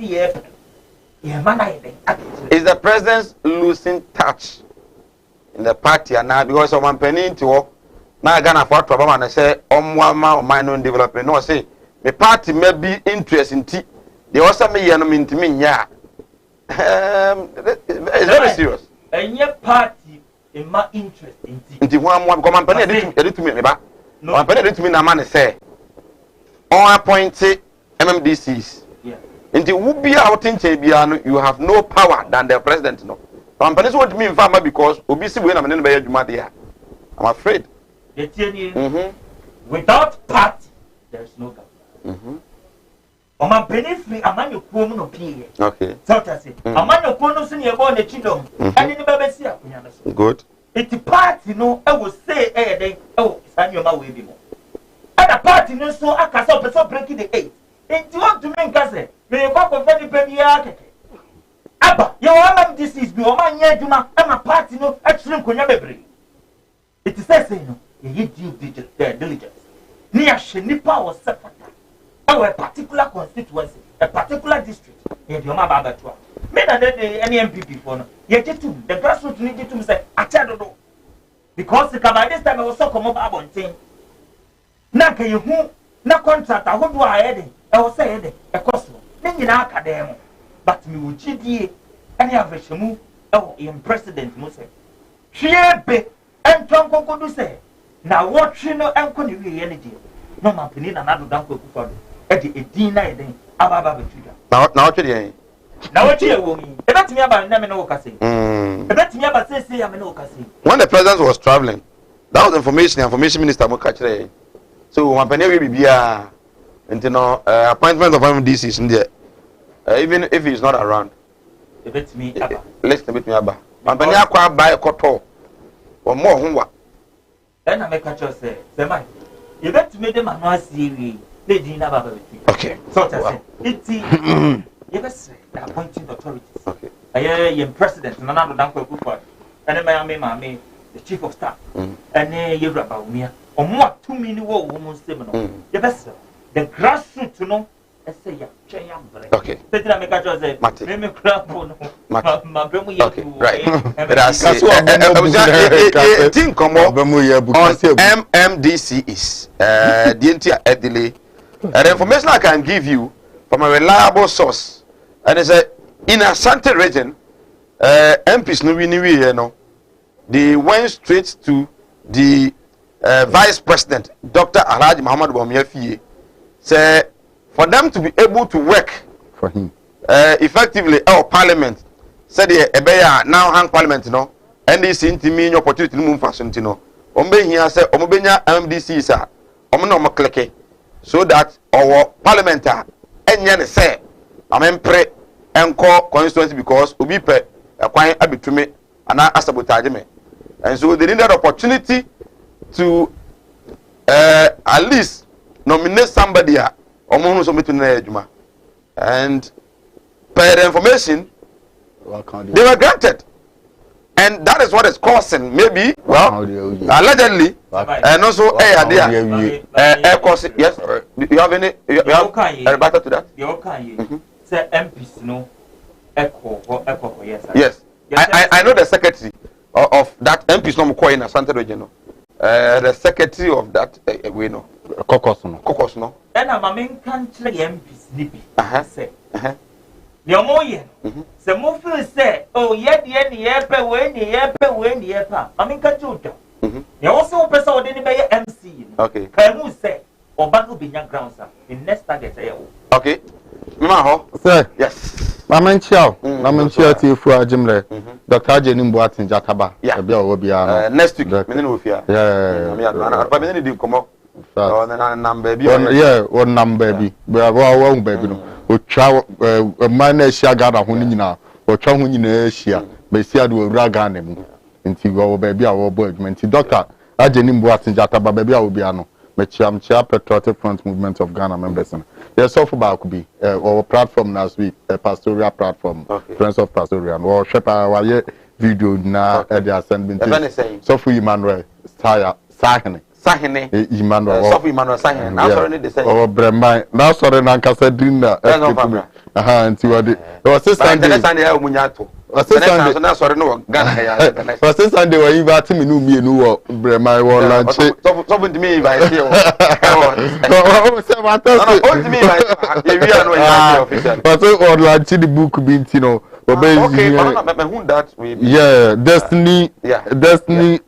the president losing touch in the party and now because of one penny to work? Now Ghana for trouble and I say, one minor development. No, say. The party may be interested in tea. They also may mean to me, yeah. It's very serious. And your party in my interest in tea. Into one company, edit to me, no, one penny to me, a man say, all appointed MMDCs. Yeah. Into who be out in Chabiano, you have no power than the president. No, companies want me in farmer because obviously when I'm in the I'm afraid. Without party, there is no government. On my benefit, a man you come no pay. Okay. So that's it. A man you come no senior born the children. And in the baby see. Good. It's party, no, I will say, oh, stand your way be more. And a party, no, so I can stop so breaking the 8. And you want to make us say, may you come for the baby architect. Abba, your woman, this is your man, Yaduma, and a party, no, actually, could never bring. It is a say, no, you due diligence. Near Shenipa was separate. A particular constituency, a particular district, yet your mother to made any MPP for no. Yet the grassroots needed to say, I don't know. Because the by this time I was so come up on thing. Now can you who no contract, I would do I had I was saying a cost. Then you know, academy, but me would GDA any average move. Oh, in President Muse. She be and Tom could say. Now what you know, and couldn't be energy. No, my opinion, another danko for Eddie, a dinner, then Ababa. Now, what you mean? About me about Namino Cassi. About me about say I'm no Cassi. When the president was traveling, that was information minister Mokachre. So, one penny will be a appointment of MDCs in there, even if he's not around. Let me about. One penny acquired by a koto or more homework. Then I make a choice, say, Mike. You bet to make them a noise series. They didn't have a okay. So that's it. It's you best say the appointing authorities. Okay. I am president, and another danko good and then my the chief of staff, and then you about me. On what 2 million women seminar. You best the grassroots to know. I say, yeah, okay. Let me make a choice. Let me grab one. Okay, right. Think on MMDC is the delay. The information I can give you from a reliable source, and it's in a Asante region, MPs no, they went straight to the Vice President, Dr. Alhaji Muhammad Bawumia, say for them to be able to work for him effectively our parliament said the now hang parliament no NDC intimi opportunity move fashion no ombe here say omobenya MDC sa omno omokleke so that our parliament enye ne say amempre enko constituency because obi pe ekwan abitume ana asabotage me and so they needed opportunity to at least nominate somebody and per the information they were granted, and that is what is causing maybe allegedly and also air course. Yes, you have any you have a rebuttal to that? Say MPs no yes I know the secretary of that MPs no in Asante region. The secretary of that we know. Caucus no. Caucus no. And I'm a main country MPs nippy. Say. The more the more say, oh, yet, when I mean, can't you do? You also press out any MC. Okay. Can you say, or Bango be young grounds in next target? Okay. Mama, sir. Yes. Maman Chow, Maman Chow, for Jimle, Dr. Jenim Boatin Jataba. Yeah. Will be next week. Yeah. But many do come up. Number, yeah, one number, baby. We are all baby. We travel a minor shagada hunina, or traveling in Asia, Messia do a raganemu. Until baby, our boy, Doctor, I Jenim Boatin Jataba, baby, I will be ano. Mecham Chair Patriotic Front Movement of Ghana members. Yes, so far could be our platform last week, a pastoral platform, Friends of Pastoral, or Shepa video now at the assembly. So for Emmanuel, Sahene. Emmanuel, Sophie Emmanuel Sahene. Now, sorry, the same. Oh, Bremai, now, sorry, Nanka dinner. Until what it was Sunday, Sunday, where you got me, me, no, Bremai, or lunch. Something to me, if I see or lunch the book being, you know. Okay, yeah, Destiny, Destiny,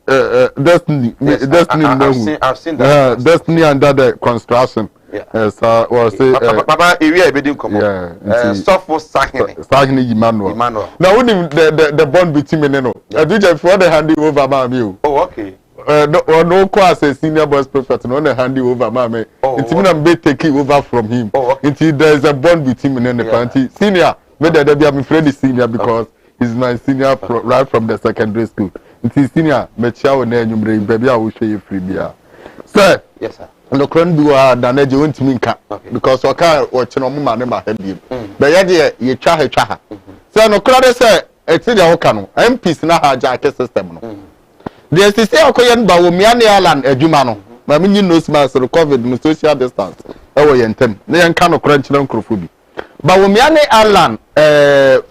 I've seen that. Destiny under the construction. So was Papa, area didn't come. Yeah, softball Sahene Emmanuel. Now, the bond between me, no. I did it for the handy over my Oh, okay. No class a senior boss prophet, no one handy over my It's even be taking over from him. Until there is a bond between me and the party. Senior. Maybe I'm afraid he's senior because he's my senior right from the secondary school. He's senior, but I will name you, baby. I will show you free beer. Sir, yes, sir. The crown do a damage you want to me because I can't watch no man in my head. But yet, you try. So, no crowd say, it's in your canoe. I'm peace in a hijack system. There's the same Koyan Bawumiani Island, a Jumano. My minion knows my COVID and social distance. Oh, and 10. They ain't kind of crunch on Krofubi. But when Miane Island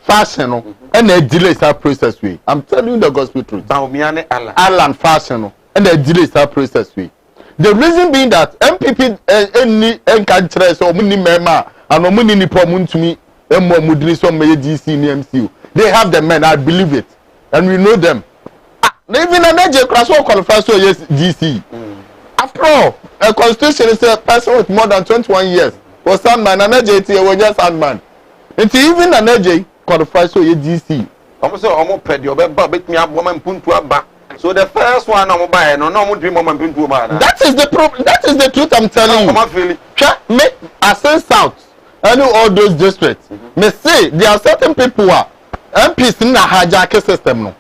fashion and a delay that process way. I'm telling you the gospel truth. Miane Island fashion and a delay that process way. The reason being that MPP any countries or many member and no money ni problem to me and more mudri some GC in MCU. They have the men, I believe it. And we know them. Even an AJ class will qualify so yes GC. After all, a constitution is a person with more than 21 years. For Sandman, an AJ, was just Sandman. It's even an AJ qualifies so a GC. Almost paid your bed, me up woman puntua back. So the first one I'm buying, no dream woman puntua. That is the problem. That is the truth I'm telling you. Make Ascend South, I know all those districts. Me say there are certain people who are MPs in the hijack system. No,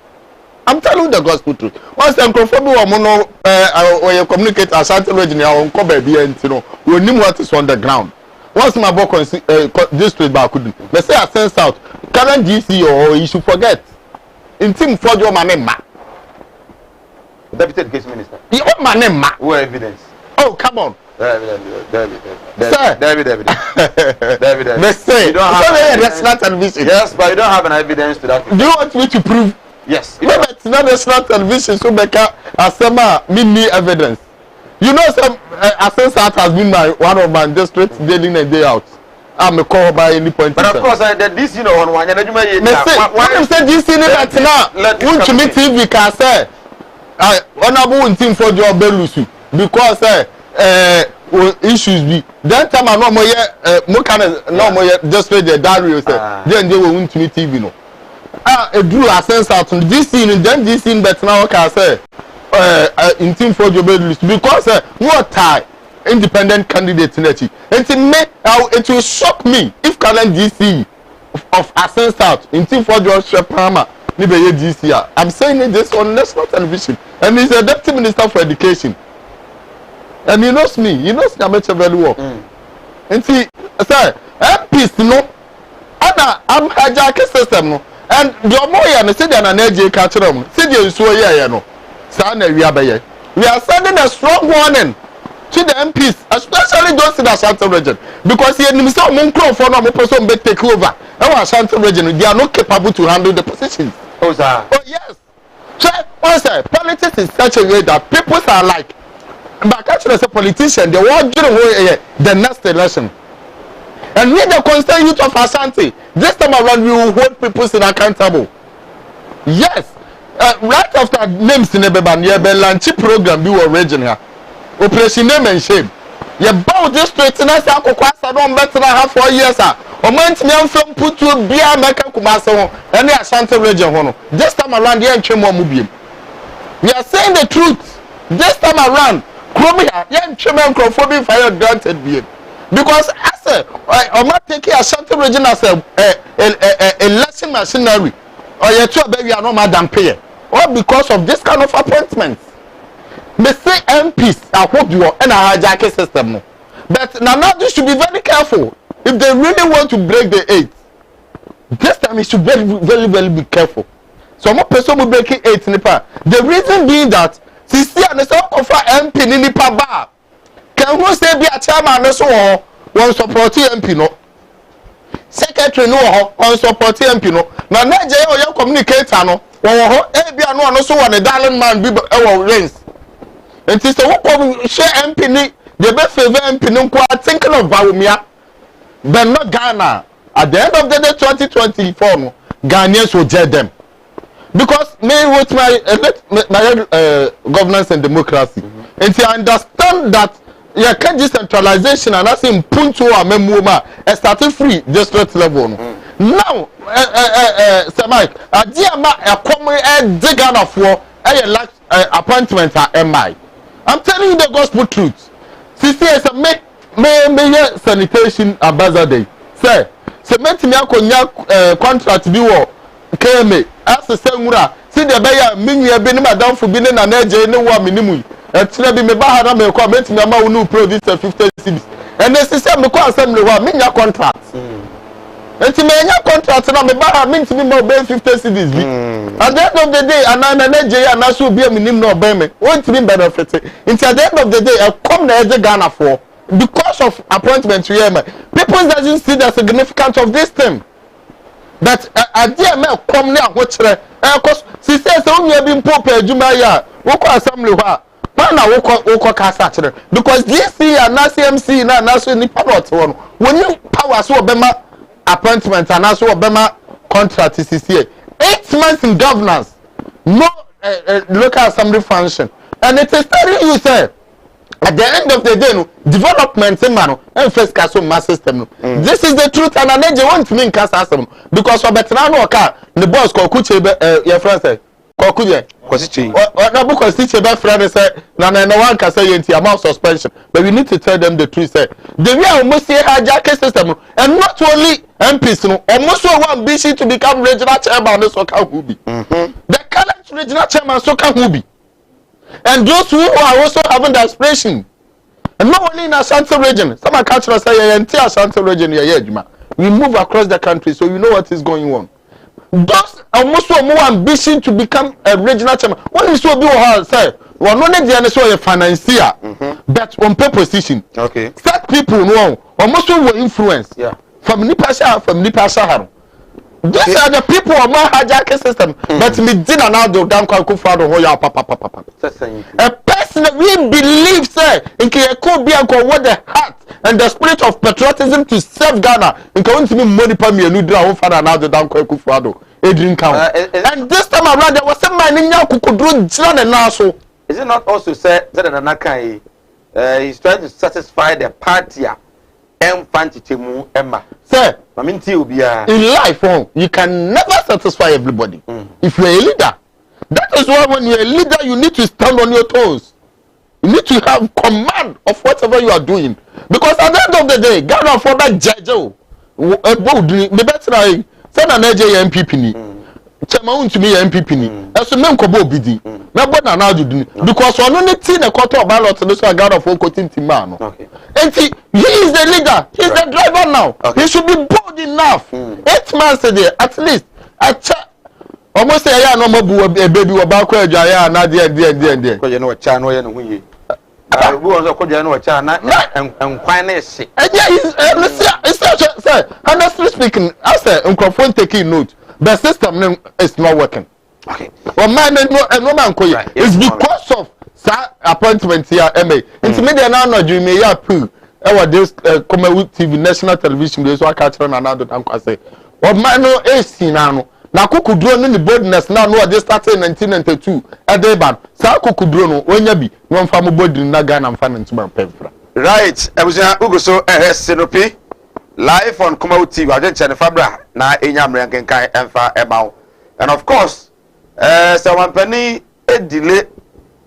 I'm telling you the gospel truth. Once I'm conforming or you communicate as certain region, you come baby and you know, we know what is on the ground. Once my book district back couldn't. Let's say I send out current GC or you should forget. In team for your man, Deputy Education Minister. Your man, where evidence? Oh, come on. David. Let's say you don't have national television. Yes, but you don't have an evidence to that. Do you want me to prove? Yes. No, but it's not national television, so Becca Asema me evidence. You know, some Asensat has been one of my districts day in and day out. I'm a call by any point. But of course, this you know on one. Why you say this in it now? Won't you meet TV can say honorable team for your belusu because issues be. Then time I no more no more just read the diary say. Then they won't meet TV no. A drew Asensat this scene then this scene but now can say. In team for your list because what tie independent candidate in it. It will shock me if current DC of Ascend South in team for your Shepama Nibe DC. I'm saying this on national television, and he's a deputy minister for education, and he knows me. He knows me very well. And see, sir, peace no, I'm hijacking system no, and the more you say than an AJ catch them, see you so yeah no. We are sending a strong warning to the MPs, especially those in the Ashanti region, because here in the for no person be take over. Our Ashanti region, they are not capable to handle the positions. Oh, sir. Oh yes. So also politics is such a way that people are like, but actually as a politician, they want during the next election. And we the constant youth of Ashanti, this time around we will hold people accountable. Yes. Right after names in the Belanchi program we were raging here. Operation name and shame. You bow this straight and I say I don't better than half 4 years. Or months me from put to be a American Kumaso and the Ashanti region. This time around the Enchemo Mubium. We are saying the truth. This time around, Chromia, young Chairman Crophobic fire granted being. Because I said, I'm not taking Ashanti region as a lesson machinery. Or you're too baby are not madam pay. Or because of this kind of appointments. They say MPs are what you are in a hijacking system. But now they should be very careful. If they really want to break the 8, this time you should very be careful. So one person will break 8 nipa. The reason being that CC and the so offer MP in nipa bar. Can who say be a chairman so one support MP no? Secretary no on support MP no. Now Nigeria or your communicator no. One be no so one a darling man be reigns. And it's a walk share MP ni the best favor MP no thinking of Baumia. But not Ghana. At the end of the day 2024 no, Ghanaians will judge them. Because me with my governance and democracy. And I understand that you can decentralization and that's in Punto or Memuma starting free district level. Now, Sir Mike, a dear ma a common dig out of war appointment at MI. I'm telling you the gospel truth. CC is a make sanitation ambassador. Sir, cement me a contract be war KMA. As the same see the buyer mini a bin madam for being an AJ no one minimum. It's never be bahana me comment me ama unu produce 50 cities. And the system me call assembly wa minya contract. Enti me nya contract na me bahana mean to be more than 50 cities bi. At the end of the day an AJ and so be a minimum no be me. Won't be benefit. Until at the end of the day I come na eje Ghana for because of appointment to hear me. People doesn't see the significance of this thing. But a dear man come now, which because she says only have been poor Jumaya, Woko Assembly. Woko Casa because this year, CMC, National Nipot one. When you power so Obama appointment and also Obama contract is here. 8 months in governance, no local assembly function, and it is telling you, sir. At the end of the day, no, development and first castle mass system. This is the truth, and I want to mean castle because for better no car the boss called Kuche your friend say Kokuje Kosichi. Or because teacher by friend say no one can say into amount suspension, but we need to tell them the truth. Say the way almost say hijack system, and not only MPs, no, almost one busy to become regional chairman. So can who be the current regional chairman? So can who be? And those who are also having the aspiration, and not only in Ashanti region, some cultures say entire Ashanti region we move across the country, so you know what is going on. Those almost more ambition to become a regional chairman. When you saw hard say, one only the financier, but on pay position. Okay. That people know almost were influence. Yeah. From Nipasha. These are the people of my hijacking system. But me did now do down papa. A person that we believe, sir, in could be what the heart and the spirit of patriotism to serve Ghana. In going to be money per me and you draw father now the down Kufado. Adrian Count. And this time around there was some man in Yaku could do John and Naso. Is it not also said that Anakai is trying to satisfy the party? Emma. Sir, in life, you can never satisfy everybody. If you're a leader, that is why when you're a leader, you need to stand on your toes. You need to have command of whatever you are doing. Because at the end of the day, Ghana for that judge, the better I send an AJ MPP. Chairman to me MPP. That's the name Kobo Bidi. Because one only thing a quarter of ballot to this Ghana for Cotin Timano. Okay. And he is the leader, he is the driver now. Okay. He should be bold enough. 8 months a day, at least. Almost say, yeah, no more a baby about Jaya, not there. Because you know a channel, you know, we was a Kojano channel and finance. And yeah, it's honestly speaking, I said, Uncle taking note. The system is not working. Okay. Well, man, no man koye. It's because of that appointment here, MA. It's media now no you may ya poo. This Kumawood TV national television they so catch on another time say. Well, man no AC now. Na kukudro no the boldness now no just started in 1992. Adeban. Sa kukudro no onya bi no mfa mo body na Ghana mfa ntuma pemfra. Right. Ebusia ugoso sinopi live on Kumawood TV. Ajenche Fabra na enya mrenken kan emfa emawo. And of course, so one penny a delay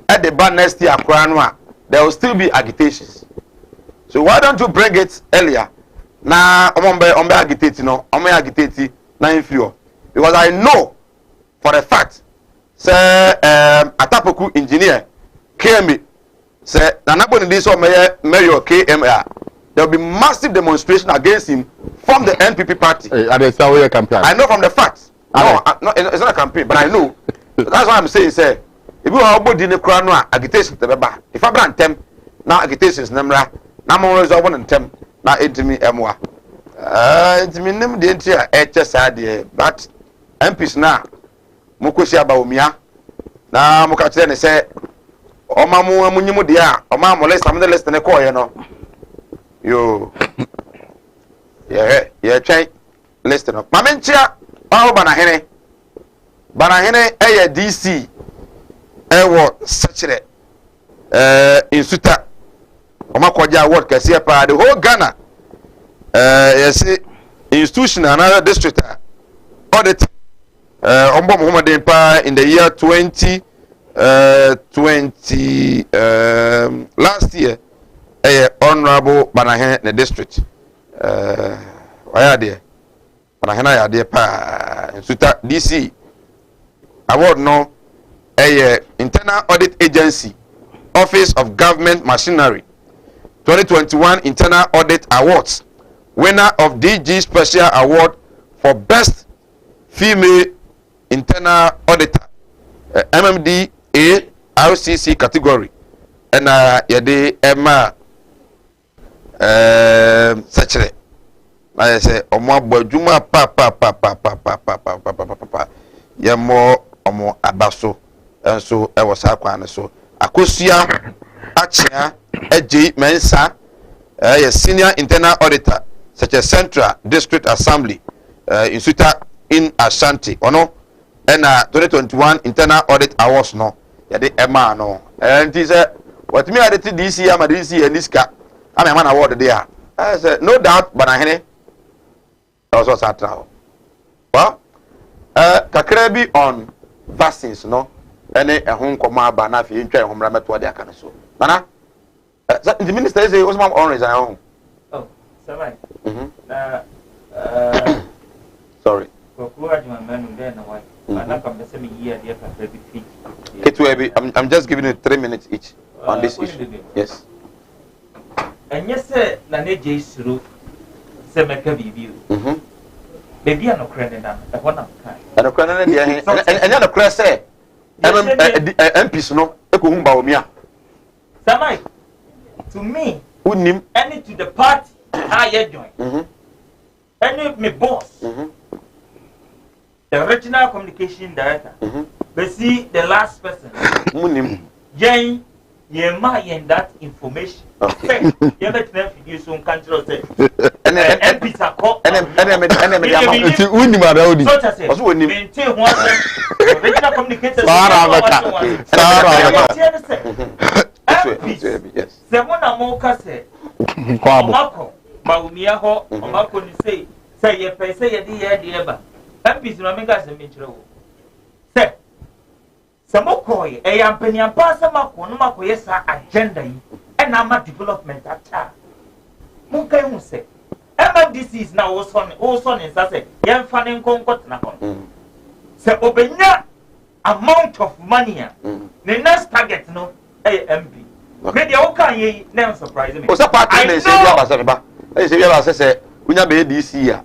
at the ban next year, there will still be agitations. So why don't you bring it earlier? Now, I'm agitating, no, I'm agitating, now in fear. Because I know for a fact, say, Atapoku engineer, KME, say, Nanabon this or Mayor KMR, there will be massive demonstration against him from the NPP party. I know from the facts. No, it's not a campaign, but I know. That's why I'm saying, say, if you are body in the crown, agitation to the bar. If I brand them, now agitation is Namra, Namor is over and them, now into me, Emwa. It's me name the entire HSID, but MPs now, Mukusia Baumia, now Mukatene say, O Mamu Munimudia, O Mamma less, I'm the less than a coin, you know. You, yeah, try, listen up. Mamentia. Oh, Banahene DC such in Suta Omakwaja award Kasia pa the whole Ghana yes institution another district audit Ombo Muhammad pa in the year 2020 last year honorable Banahene the district why there Banahena ya de pa Suta DC award no internal audit agency office of government machinery 2021 internal audit awards winner of DG special award for best female internal auditor MMD A RCC category and yade Emma such I say omo abojuma pa ya mo omo abaso enso e wosa kwan so akosia achia eji mensa a senior internal auditor such as Central District Assembly in Suta in Ashanti ono na 2021 internal audit awards no ya de ema no and it say what me audit this year ma this year niska am man award there I say no doubt Banahene also satra well kakra bi on vaccines no ene ehun koma ba na fi ntwa ehumra meto de aka so nana the minister say Osman on resign home. Oh, sorry. Sorry. I'm just giving you 3 minutes each on this issue. Yes. And yes, sir, Nane J. Suru, Semeka Bibu. Baby, I'm not credit them. I want to kind. And a credit, and then a credit say, MPs no, Ekumba Mia. Samai, to me, Unim, any to the party, I join. Any me boss, the regional communication director, but see the last person, Munim, Jane, ye might that information. Okay, you bet me you soon can't say. And MPs are called, and maintain one regional communicator. Yes. The one Amoka said, Omako, Maumiaho, Omako, say, ye pay, say, ye dear, but MPs no make us a mitro. Say, Samokoi, a young penny and pass a mako, no mako, yes, agenda, and I'm a development at Cha. Munka who say, MFDC is now also in Sase, young fanning concord. Say, Obenya amount of money, the next target, no, MP. Maybe I can't never surprise me. What's a party? They say, we have this year.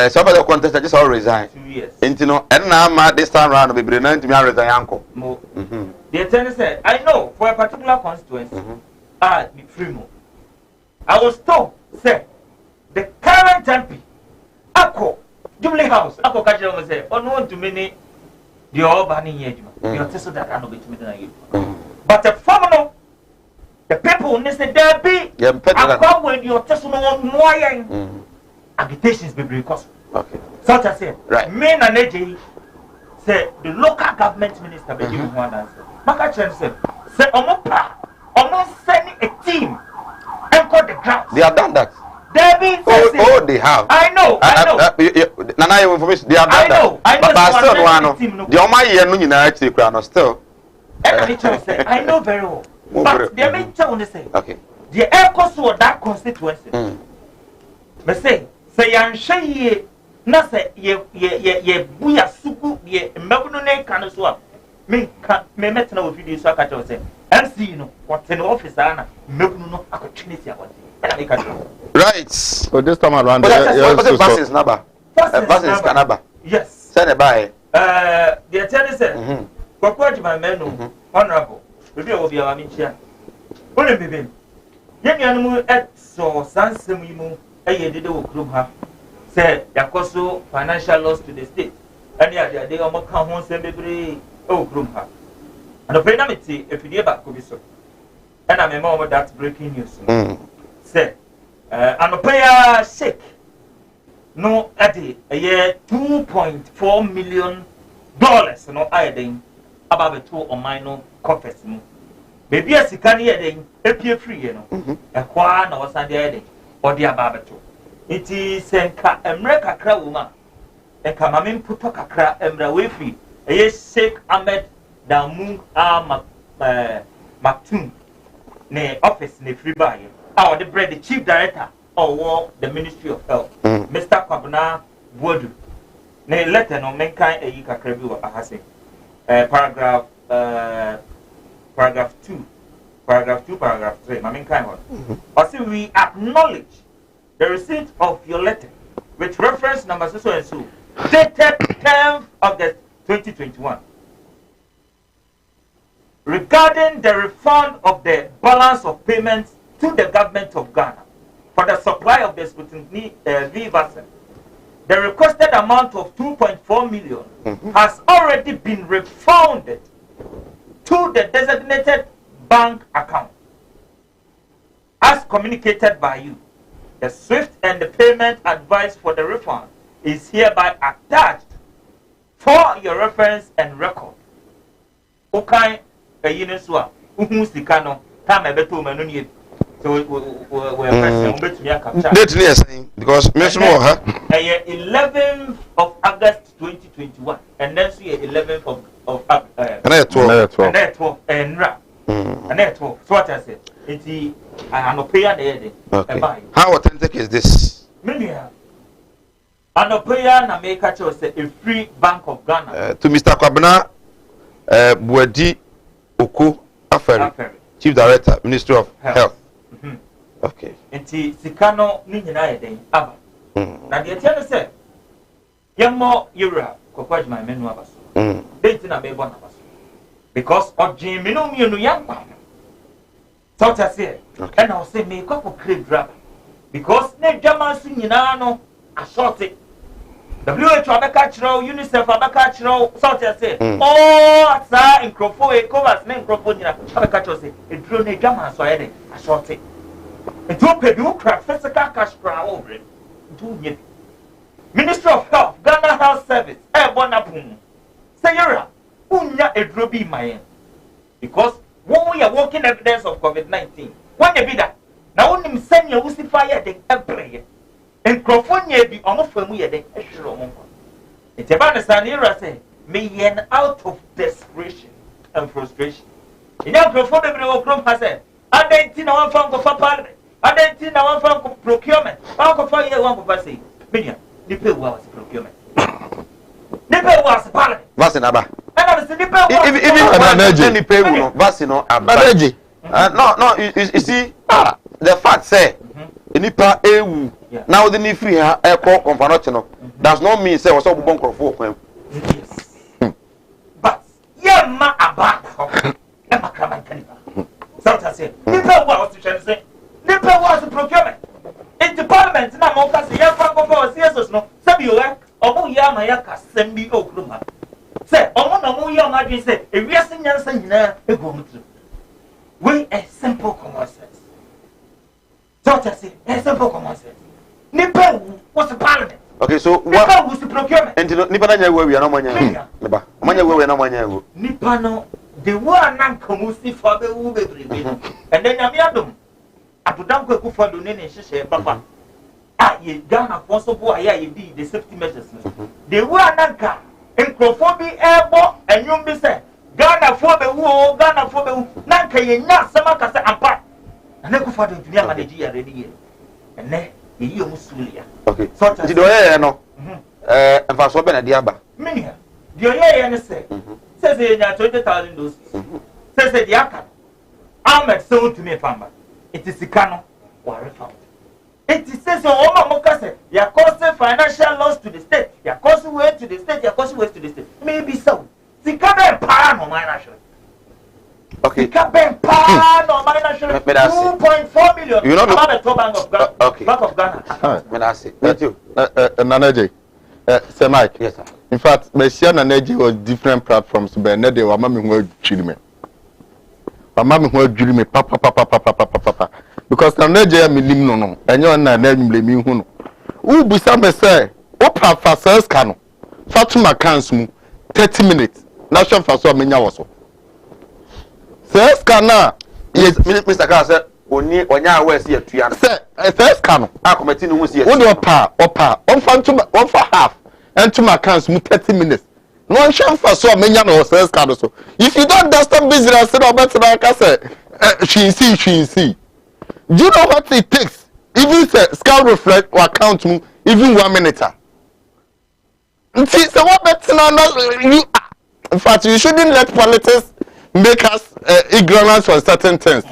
Some of the contest just all resign. 2 years. And you know, and now this time around, we bring 90 years resign uncle. The attorney said, I know for a particular constituency, be free. I was told, say, the current MP, Ako, Jubilee House, Ako Kajama say, on one to many the all banning yeduma your test that no betumi na yeduma but the formula the people ne say there be akwa when your test no more yen agitations be because okay such as say right me na neji say the local government minister be give one answer maka chen say omo send a team and cut the ground they have done that they have. I know. Nana, information. They have done that. But still, one. The Omai Yenu United Crown still. I know very well. But the main town say. Okay. The air cost of that constituency. Me say I'm sure na say ye buya suku ye mbeguno ne kan so a me metna wo video so aka tell say MC no what in office ana mbeguno no akotwiniti abodi. Right. So this time around, buses number. Buses number. Yes. Send it by. The attorney said, "Kwakwaji my men, honorable. Maybe I will be a minchia. Only baby. Young animal at so sansemimu. A did the group have said Yakoso financial loss to the state. And yeah, they almost come home send every group have. And the penalty if you back could be so. And I remember that breaking news. Say, I'm a player sick. No, at a year $2.4 million. No, I think about the two or minor coffers. Maybe a second year, then appear free, you know. A quan or Sunday or the ababato. It is America crowd, and Kamamin Putoka cra and the way free. A year sick Ahmed Damu Maktoum, ne office ne free buy. Or the chief director or the Ministry of Health, Mr. Kwabena Bodu. Ne letter no menkai e yika krebi wa ahase. Paragraph 2, paragraph 3. Menkai one. Also, we acknowledge the receipt of your letter with reference number so and so, dated 10th August 2021. Regarding the refund of the balance of payments to the government of Ghana for the supply of the Sputnik V vaccine, the requested amount of 2.4 million has already been refunded to the designated bank account. As communicated by you, the SWIFT and the payment advice for the refund is hereby attached for your reference and record. Okay, Yuniswa, Uhusikano, Tamebeto Manuni. So we're because Miss Moore, 11th of August 2021, and then see 11th of and 12, and 12. So what I said, it's an opinion. Okay. How authentic is this? An opinion na make a free Bank of Ghana to Mr. Kwabena Buedi Oku Aferi, Chief Director, Ministry of Health. Okay. Enti sikano ni nyina yeden aba. Na de tie no se yemo yura kokwaji my menu abaso. Date na me bona abaso. Because ojin me no mienu yankwa. So ta say and I say me kwako crave drop. Because ne dwama su nyina no a short it. WHO abeka chiro, UNICEF abeka chiro, so ta say oh asa nkrofo e covers me nkrofo nyina abeka chiro say e dro ne dwama so yede a short it. And to pay you craft physical cash crown over it. Ministry of Health, Ghana Health Service, Bonapum. Say you're unya a drobi my because when we are working evidence of COVID-19, when you be that now only send your wussy fire the every and Crofonia be almost familiar the extra. It's about the Sanira say, may yen out of desperation and frustration. In your Crofonia has said, I didn't know one from Parliament. I didn't know one from procurement. I'll go for you one of say, Minion, the bill was procurement. The bill was Parliament. What's in Abba? Even the pay will Vassino Abaji. No, you see, the fact say, Nipa EU now the new free air call conventional does not mean say was so bunker for him. Yes. But, yeah, ma about Emma Kraman. So I say, Nipa was to say, Nipa was procurement. Into Parliament, now Moka say, young Franco for CSS no, some you or Yamayaka, send me Okruma. Say, oh, no, you are my say, if we are saying Yansan, you go through. We a simple common sense. So I say, a simple common sense. Nipa was the parliament. Okay, so Nipa was the procurement. And Nipa where we are no money. Nipa, money where we are no money. Nipa no, the one non commusi for the Ube, and then Yamiadum. I put down quick for the name and Papa. Ah, ye down a possible, indeed, the safety measures. The one nanka, and Crophobi airborne, and you miss it. Ghana for the war, Ghana for the Nanka, ye not some cassa apart. And then go for the junior manager already. And then you Musulia. Okay, so did you know? And for so many diaba. Many, the Oya say, says they are 20,000 doses. Says the Yaka. Ahmed sold to me, Pamba. It is the canon or refund. It says, oh, Mokase, you are causing financial loss to the state, you are causing weight to the state, you are causing weight to the state. Maybe so. The cabin pan on my national. Okay. The cabin pan on my national. 2.4 million. You know about the top bank of Ghana. Okay. Bank of Ghana. Menasi. Thank you. Nanaje. Sir Mike. Yes, sir. In fact, Messiah Nanaje was different platforms, but now they were mammy who dreaming. Mammy who dreaming, papa. Because Nanaje minim no, and you're not name me who. Who be some say, Opa for sales cano. Fatuma Kansmu, 30 minutes. National for so many hours. Sales cana. Yes, Mr. Carr said, when you are see a tree and say, sales cano. I committing who see What opa, one for half, and to my council 30 minutes. No one shall for so many hours sales cano. So if you don't understand business, then better like I said, she see. Do you know what it takes? Even say scout reflect or count me even 1 minute. See, so what better now? You, in fact, you shouldn't let politics make us ignorant on certain things.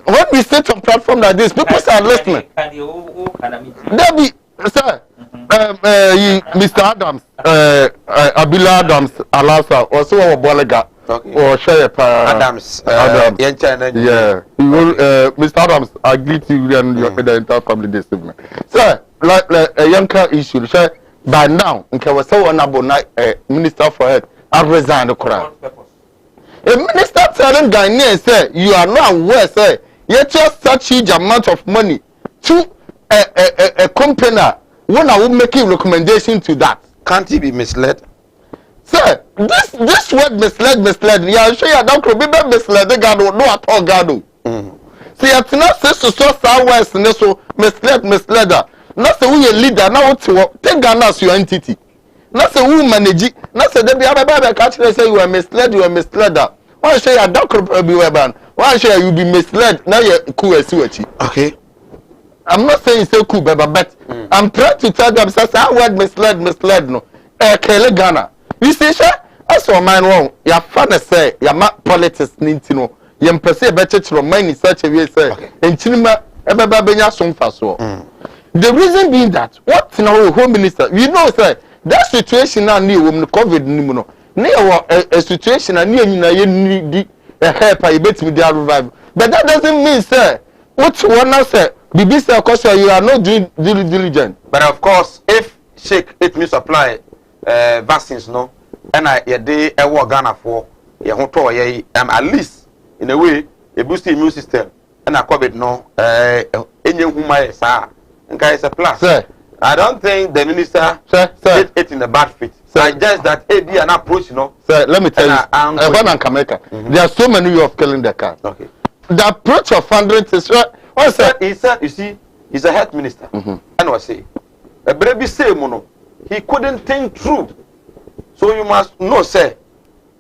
When we sit on platform like this, people are listening. There be, sir, Mr. Adams, Abila Adams, Alasa, or so our Bolega. Or Shaya Adams. Yeah. Mr. Adams, I greet you and the entire family this evening. Sir, like a younger issue, by now, okay, was so honorable Minister for Health, I resigned the crowd. A minister telling Ghanaians, say, you are not aware, say, yet just such huge amount of money to a company, when I will make a recommendation to that. Can't he be misled? Sir, this word misled. Yeah, I'm sure you don't remember misled. The God no at all God. See, it's not so southwest and so misled. Not say we a leader now to take Ghana as your entity. Not say we manage it. Not say they be a catch. Say you are misled. Why say you don't be weban? Why say you be misled? Now you cool as you Okay. I'm not saying say cool, but I'm trying to tell them say that word misled no. Kele Ghana. You see, sir, as for mine wrong, your father say, your politics need to know. You perceive better to remain in such a way, say, and Chinima, Ebababenya song for so. The reason being that, what now, Home Minister, you know, sir, that situation now near women COVID pneumonia, near a situation and near you need a help, I bet me they are revived. But that doesn't mean, sir, what one now say, BBC, of course, you are not doing diligent. But of course, if Sheikh it me supply vaccines no and I day a war Ghana for ye hoto ye at least in a way a boost the immune system and a COVID no any whom sir and guys a plus. Sir, I don't think the minister did it in a bad fit. So I just that be an approach, you know. Sir, let me tell you, when I'm there are so many ways of killing the car. Okay. The approach of fundraising is what sir? He said, you see, he's a health minister. And was say a baby say mono. He couldn't think through. So you must know, sir.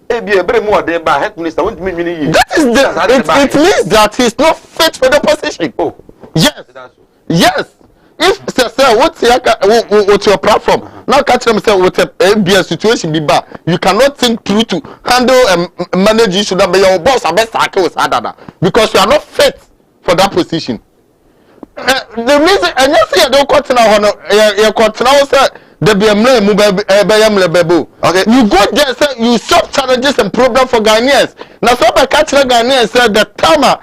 Be a very more day by health minister. That is it means that he's not fit for the position. Oh, yes. If sir, what's your platform? Now catch them say what a situation be bad. You cannot think through to handle and manage issue that be your boss because you are not fit for that position. The reason and you see I don't continue say there be a okay. You go there, say you solve challenges and problems for Ghanaians. Now, so by catching Ghanaians said the timer,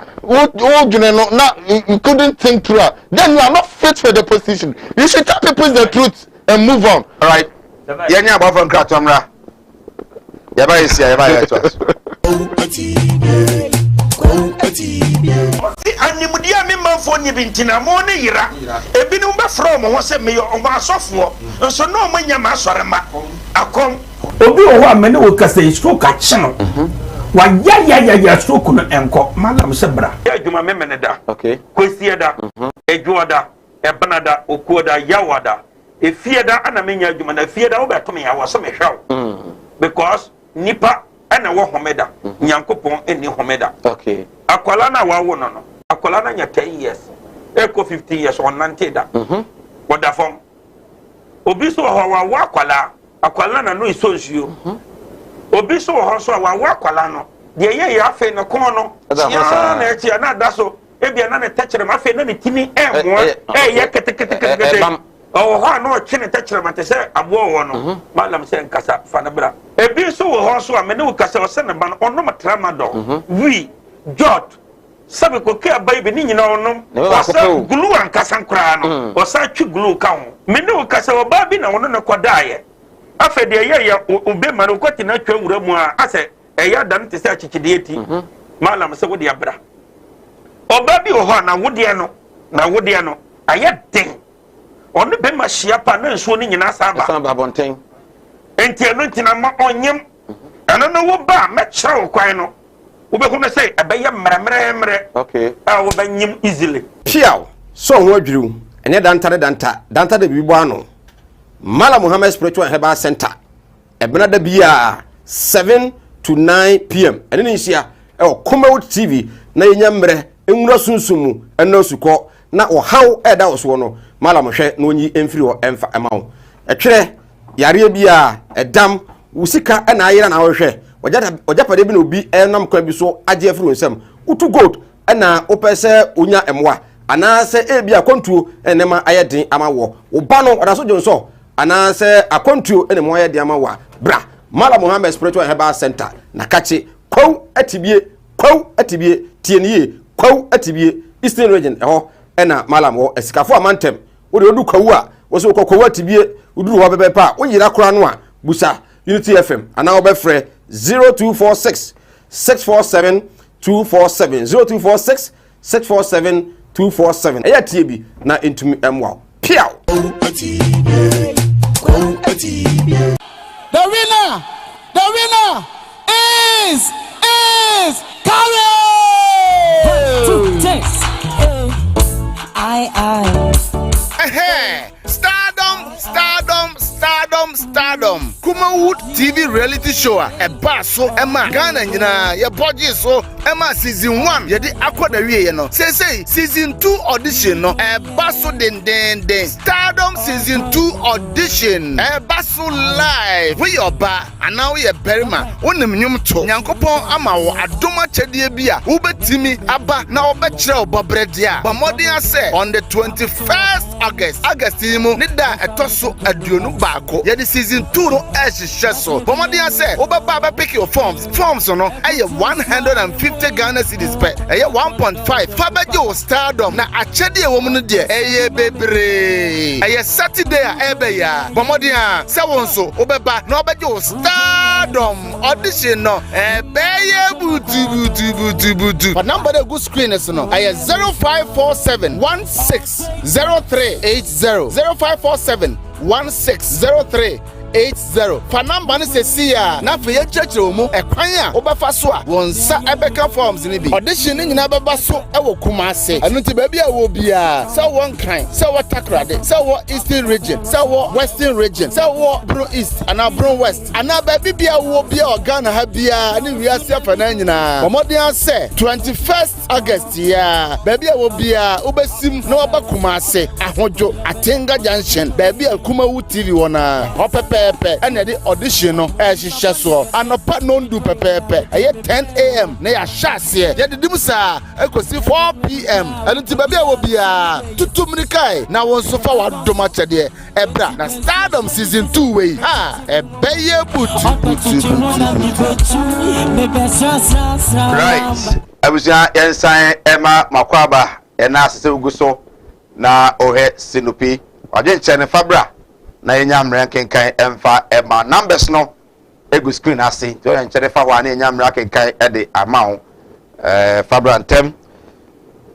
you couldn't think through. Then you are not fit for the position. You should tell people the truth and move on. All right. Yenya above on Kratomra. Yaba is here, yaba to us. Animudia me man for ni bintina mo ne yira. Ebi no ba from ho se me o ma asofo. Nso no mo nya ma asorema. Akom. Obi o ho amene o kasa stroke a chino. Wa ya stroke no enko. Malam se bra. Ya adwuma me mene da. Okay. Kwesi da. Edwoda, ebanada, okuoda, yawada. Efie da ana menya adwuma na efie da wo beto me ya wo so me hwew. Because nipa ana wo homeda. Nyankopon eni homeda. Okay. Akwala na wa wo no. Akwala na nya 10 years. Eko 15 years on nante da. Woda fom. Obi so ho wa akwala na no iso nsuo. Obi so ho so wa akwala no. De ye ya afi no kon no. Ya na echi na da so. Ebia na ne tachere ma afi na ne tini mo. Ye kete. Oh ho no chine tachere ma te se abo wo no. Malam se nkasa fa na bra. Ebi so ho so amene wo kasa o se ne ba no ono matrama do. We jot sabe ko ke abai ni nyina onom wasa glue ankasa nkra no wasa twi glue ka ho me ne kasa oba bi na wono ne kodaye afede ye ube ma no kwati na twa wura mu a ase eya dan te se achichide eti malam se wodi abra oba bi ho na wode no aye den onu be ma hia pa na nsuo ni nyina saba bonten enti eno ntina ma onyem eno no wo ba me kyerɛ wo kwan no ube kuna say abaya mremre okay wo banyim easily piaw so ho adwuru ene danta de bibo ano Mala Muhammad Spiritual Herbal Center ebena da bia 7 to 9 pm ene ni hia Kumawood TV na yenya mre enwura sunsumu ena suko na ohaw eda oso no Mala mohwe na onyi emfiri ho emfa emawo etwere yare bia edam wusika ena ayira na hwehwe ojapade bi no bi enam kwa bi so age afiri onsam utu gold na opese onya emwa anase ebi akontuo enema ayeden amawo oba no odaso jonso anase akontuo enema ayeden amawa bra Mala Muhammad Spiritual Herbal Center na kache kwaw atibie tienie kwaw atibie Eastern Region eho ena Mala mo esikafo amantem wo de odu kwaw a wo so kwaw atibie uduru ho bebepa wo yira kora no a busa Unity FM ana obefre 0246 647 247 0246 647 247 eya tie bi na entumi emwa piaw The winner is Carol. Stardom. Kumawood TV reality show a basso Emma Ghana nyina ye budget so Emma season 1 ye di akwada wie no. Say season 2 audition no e basso den. Stardom season 2 audition e basso live. We your ba and now ye berima wonim nyum to. Nyankopon ama wo adoma chedie bia wo betimi aba na wo be kire obobredia. Bamodin say on the 21st August mu ni da etoso aduonu baako ye di season 2 no so Bomodin say obaba pick your forms no aye 150 Ghana cedis per aye 1.5 fabejo Stardom na achede wo mu no de aye bebre aye Saturday a ebe ya Bomodin say wonso obeba na obejo Stardom audition no beye butu but number the good screen is no aye 0547 160380 0547 160380 fa number ni se ya na fe ye church mu ekwan a obefa so a wonsa ebeka forms ni bi audition ni nyina beba so e wo Kumase anu ti ba bia wo bia se won kan se wo Takrade se wo Eastern Region se wo Western Region se wo Bro East ana Bro West ana ba bia wo bia Ghana ha bia ni wiase afa na nyina Bomodin say 21st August ya ba bia wo bia obesim na oba Kumase ahojo Atenga Junction ba bia Kumawood TV wona opepe and the audition no ehihye so anopa no ndu pepepe 10 am na ya shase ye de dimsa ekosi 4 pm anu ti babia wo bia tutumrikai na won so fa wadoma chede ebra na Stardom season 2 we ha ebeye butu right abusia yensan ema makwaba ena asese uguso na ohe sinupi waje nchene fabra na yenya mrenkenkan emfa ema numbers no egu screen ase to yan chere fa wa na nyamra kenkan e de amount Fabra Ntem.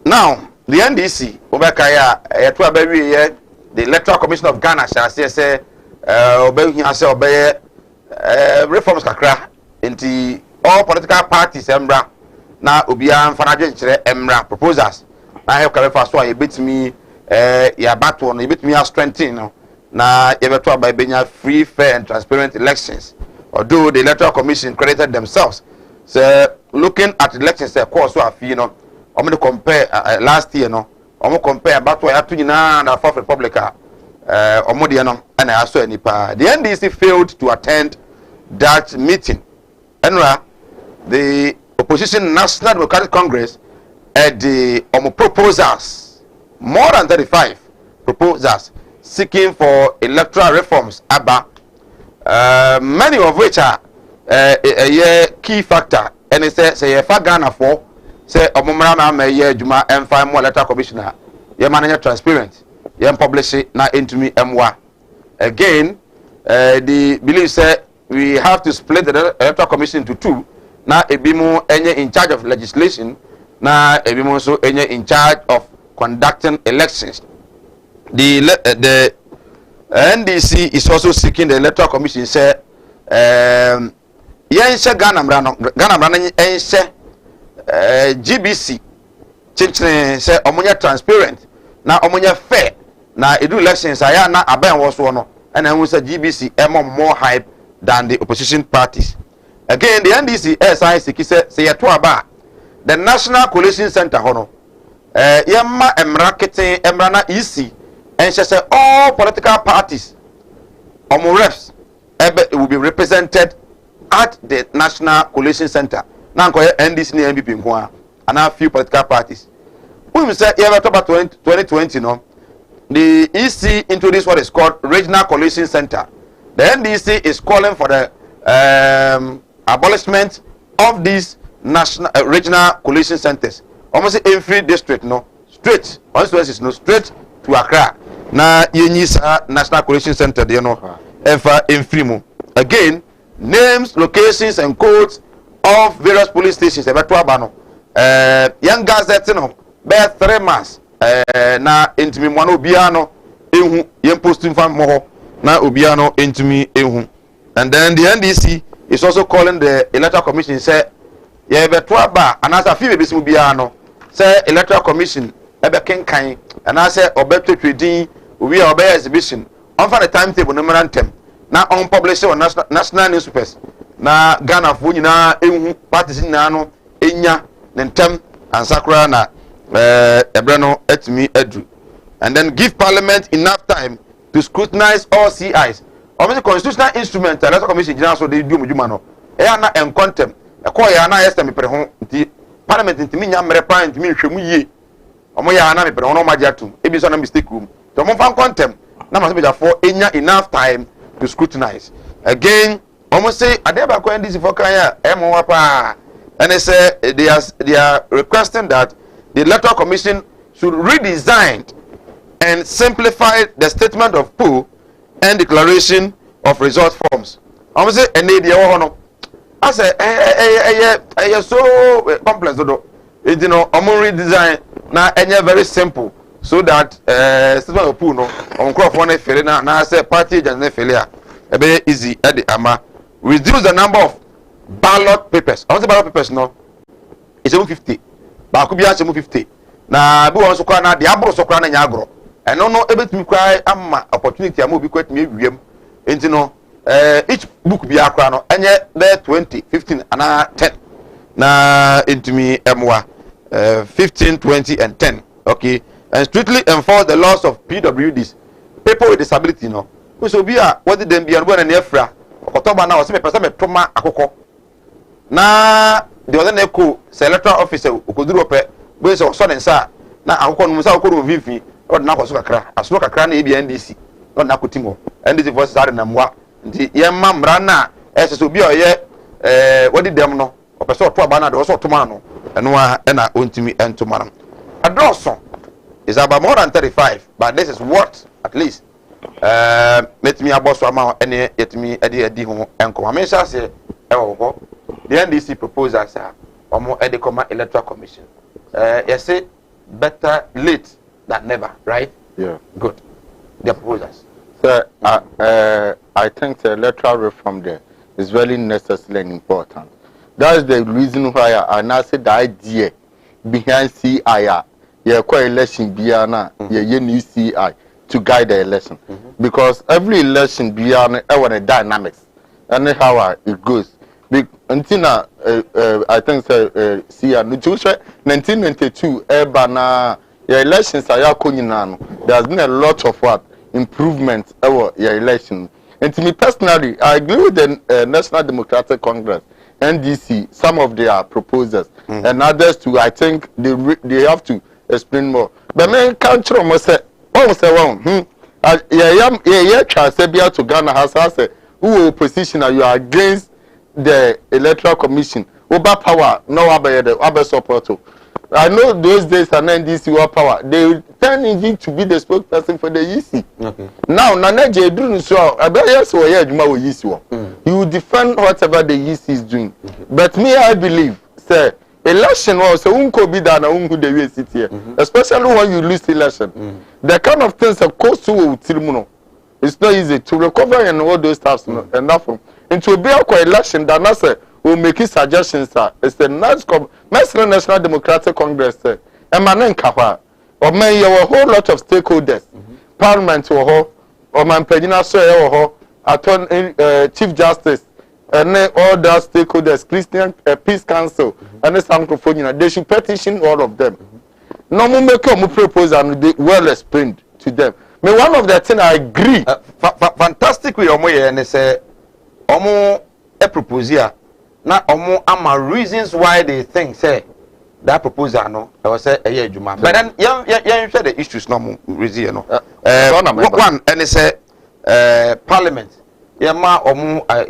Now the NDC obeka ya to abawi ye the Electoral Commission of Ghana shall say obehi ase obeye reforms kakra into all political parties emra na obia mfana dwenkyere emra proposals na help ka fa so a yebetimi ya battle no yebetimi a strengthen no na yebeto ababenya free, fair and transparent elections. Although the Electoral Commission credited themselves, so looking at elections, of course, so I feel, you know, I'm going to compare last year, no, I'm going to compare battle I had to na Fourth Republica, Omodiano, and I also nipa. The NDC failed to attend that meeting. And the opposition National Democratic Congress at the proposals, more than 35 proposals seeking for electoral reforms, many of which are a key factor. And it says, say, Ghana for, say, Omumara may Juma and find more electoral commissioner, your manager transparent, your publish it now into me M1. Again, the belief said we have to split the electoral commission into two. Now, a bimo any in charge of legislation, now a bimo so any in charge of conducting elections. The NDC is also seeking the Electoral Commission say yense Ghana brano yense GBC chinchine say omonya transparent na omonya fair na edu elections aya na aben wo so no and then we say GBC more hype than the opposition parties. Again, the NDC SIC say yeto aba the National Coalition Center hono yemma emrakete emrana EC and she said all political parties reps will be represented at the National Coalition Center. Now NDC and MPP and a few political parties. We say yeah, about 2020, no, the EC introduced what is called Regional Coalition Center. The NDC is calling for the abolishment of these national regional coalition centers. Almost every district, no, straight, no, straight to Accra. Na yenyisa National Coalition Center de no efa enfrimu. Again, names, locations and codes of various police stations ebeto aba no young gazette no be 3 months na intimi mwana obia no ehu yen posting fam mo na obia no intimi ehu. And then the NDC is also calling the Electoral Commission say ye beto aba anasa fi be bisim bia no say Electoral Commission ebe kenkan anasa obeto twedin we are by exhibition on for the timetable memorandum now on publish on national newspapers na Ghana for nyina ehu parties na no enya nentem ansakra na ebre no etimi edu and then give parliament enough time to scrutinize all CIs of the constitutional instrument electoral commission general so they do mujuma no e na en contem e ko ya na yesta me pre ho nti parliament ntimi nya mere pa ntimi hwemu yie omo ya na me pre ho no magiatum e bi so na mistake room. So fan contem na must be for enough time to scrutinize. Again, almost say adeba ko NDC for kaya wapa and they say they are requesting that the Electoral Commission should redesign and simplify the statement of poll and declaration of result forms. Almost say and they no. I say so complex do. You know, redesign na very simple. So that statement of pool no on crop one failure na say party just failure very easy at the ama reduce the number of ballot papers. On the ballot papers no it's 750 ba ko bia 750 na bi won so kwa na de abro so kwa na nya agro and no ebetumi kwa ama opportunity am obi kwatumi awiem enti no each book bia kwa no enye be 20 15 and 10 na entumi emwa 15 20 and 10 okay. And strictly enforce the laws of PWDs, people with disability, no. So be a what did them be and when an efra, October now, some person trauma akoko. Na the other neko, electoral officer, who could do a way of son and sa. Now I call Musa Kuru Vivi, or Nakosaka, a smoke a cran ABNDC, not Nakutimo, and this voice are in Namwa. The young mam rana, as to be a year, what did them know? Or person to a banner, also tomorrow, and one and I own to me and tomorrow. A draw song. It's about more than 35, but this is what at least let me about so amount any yet me edi ho enko ame sha se e wo ho the NDC proposals are omo e de come electoral commission you say better late than never, right? Yeah, good. The proposals, so I think the electoral reform there is very necessary and important. That is the reason why I now say the idea behind CI, election biana, new CI to guide the election, because every election biana a dynamics and how it goes. Until now, I think CI 1992 bana your elections are there's been a lot of what improvement over your election. And to me personally, I agree with the National Democratic Congress, NDC, some of their proposals, and others too. I think they have to explain more. But me can't say, yeah, to Ghana has said, who opposition are you against the Electoral Commission? Over power, no other support. I know those days and NDC were power. They turn even to be the spokesperson for the EC. Okay. Now, Nanaje Drun so you will defend whatever the EC is doing. Okay. But me, I believe, say, election was unko be done unko the way sit here. Especially when you lose election. The kind of things that cost to it's not easy to recover and all those stuff and that from into be a election that not say will make suggestions, sir. It's the National Democratic Congress, Emanen Kawa, or may a whole lot of stakeholders, Parliament or man Pegina so Chief Justice, and all the stakeholders, Christian Peace Council, and the Sankophone, they should petition all of them. No more make a proposal and be well explained to them. May one of the things I agree. Fantastic with Omo and say Omo a proposal. Now, ama reasons why they think say that proposal no, I was say a year juma. But then you share the issues no reason no. One and they say Parliament. Ma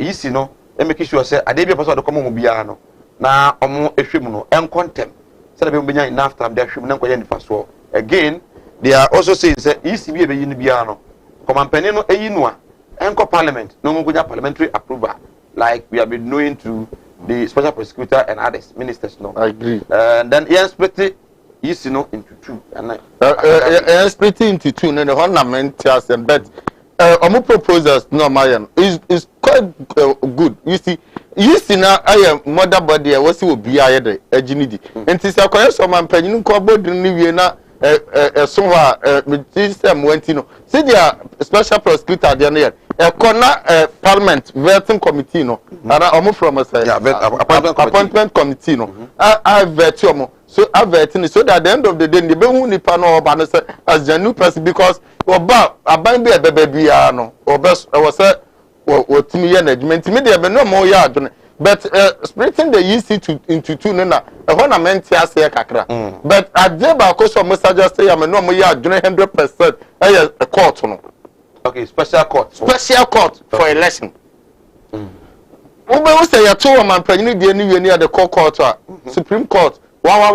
isi no. Make sure say I dey be person to come mo bia no. Na ehwem no en contem. Say be benya enough time dey ehwem na nkoye nifa so. Again, they are also saying say isi bi be yin bia no. Komampani no eyi no a enko Parliament no mo gonya parliamentary approval like we have been doing to the special prosecutor and others, ministers, no. I agree. And then he split it, into two. And split it into two, and the ornament, and but proposals, no, Mayan, is quite good. You see now, I am mother body, I was will be a ginidi. And this is a question, man, penny, cobbled, Niviana, somewhere, this time went, see the special prosecutor, the a corner Parliament vetting committee, no, and I'm from a appointment committee, no. I vet you, so I vetting so that at the end of the day, the Behuni panel or as the new person because about a baby a baby, no, or best I was said, what me management, media, but no more yard. But splitting the EC into two, no, a ornament, yes, kakra. But at the back, also, Mr. Just say I'm a normal yard, 100%, a court, no. Okay, special court. Special court for election. Ube say ya two man penny dey near the court Supreme Court. Wa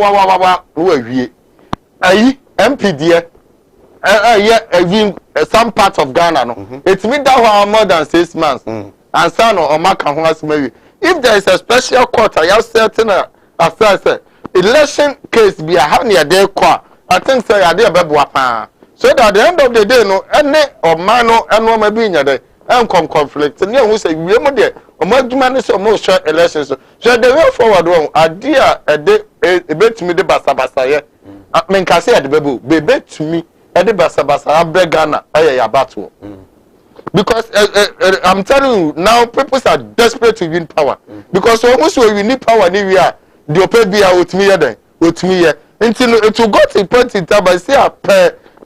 we ayi MP there. Some part of Ghana no. It mean that more than 6 months. And son or maka ho asmari. If there is a special court, I have certain after election case be a how near there court. I think say ya dey bebo pa. So that at the end of the day, no, any or mano and one may be in there, and conflict. And you say, we are there, or more humanity or more short elections. So the way forward, one idea a day, a bit to me the Basabasa, I mean, can say at the baby, baby to me, at the Basabasa, I beg Ghana, I battle. Because I'm telling you, now people are desperate to win power. Because almost when we need power, we are the Opebia with me, until it will go to point in time, I say,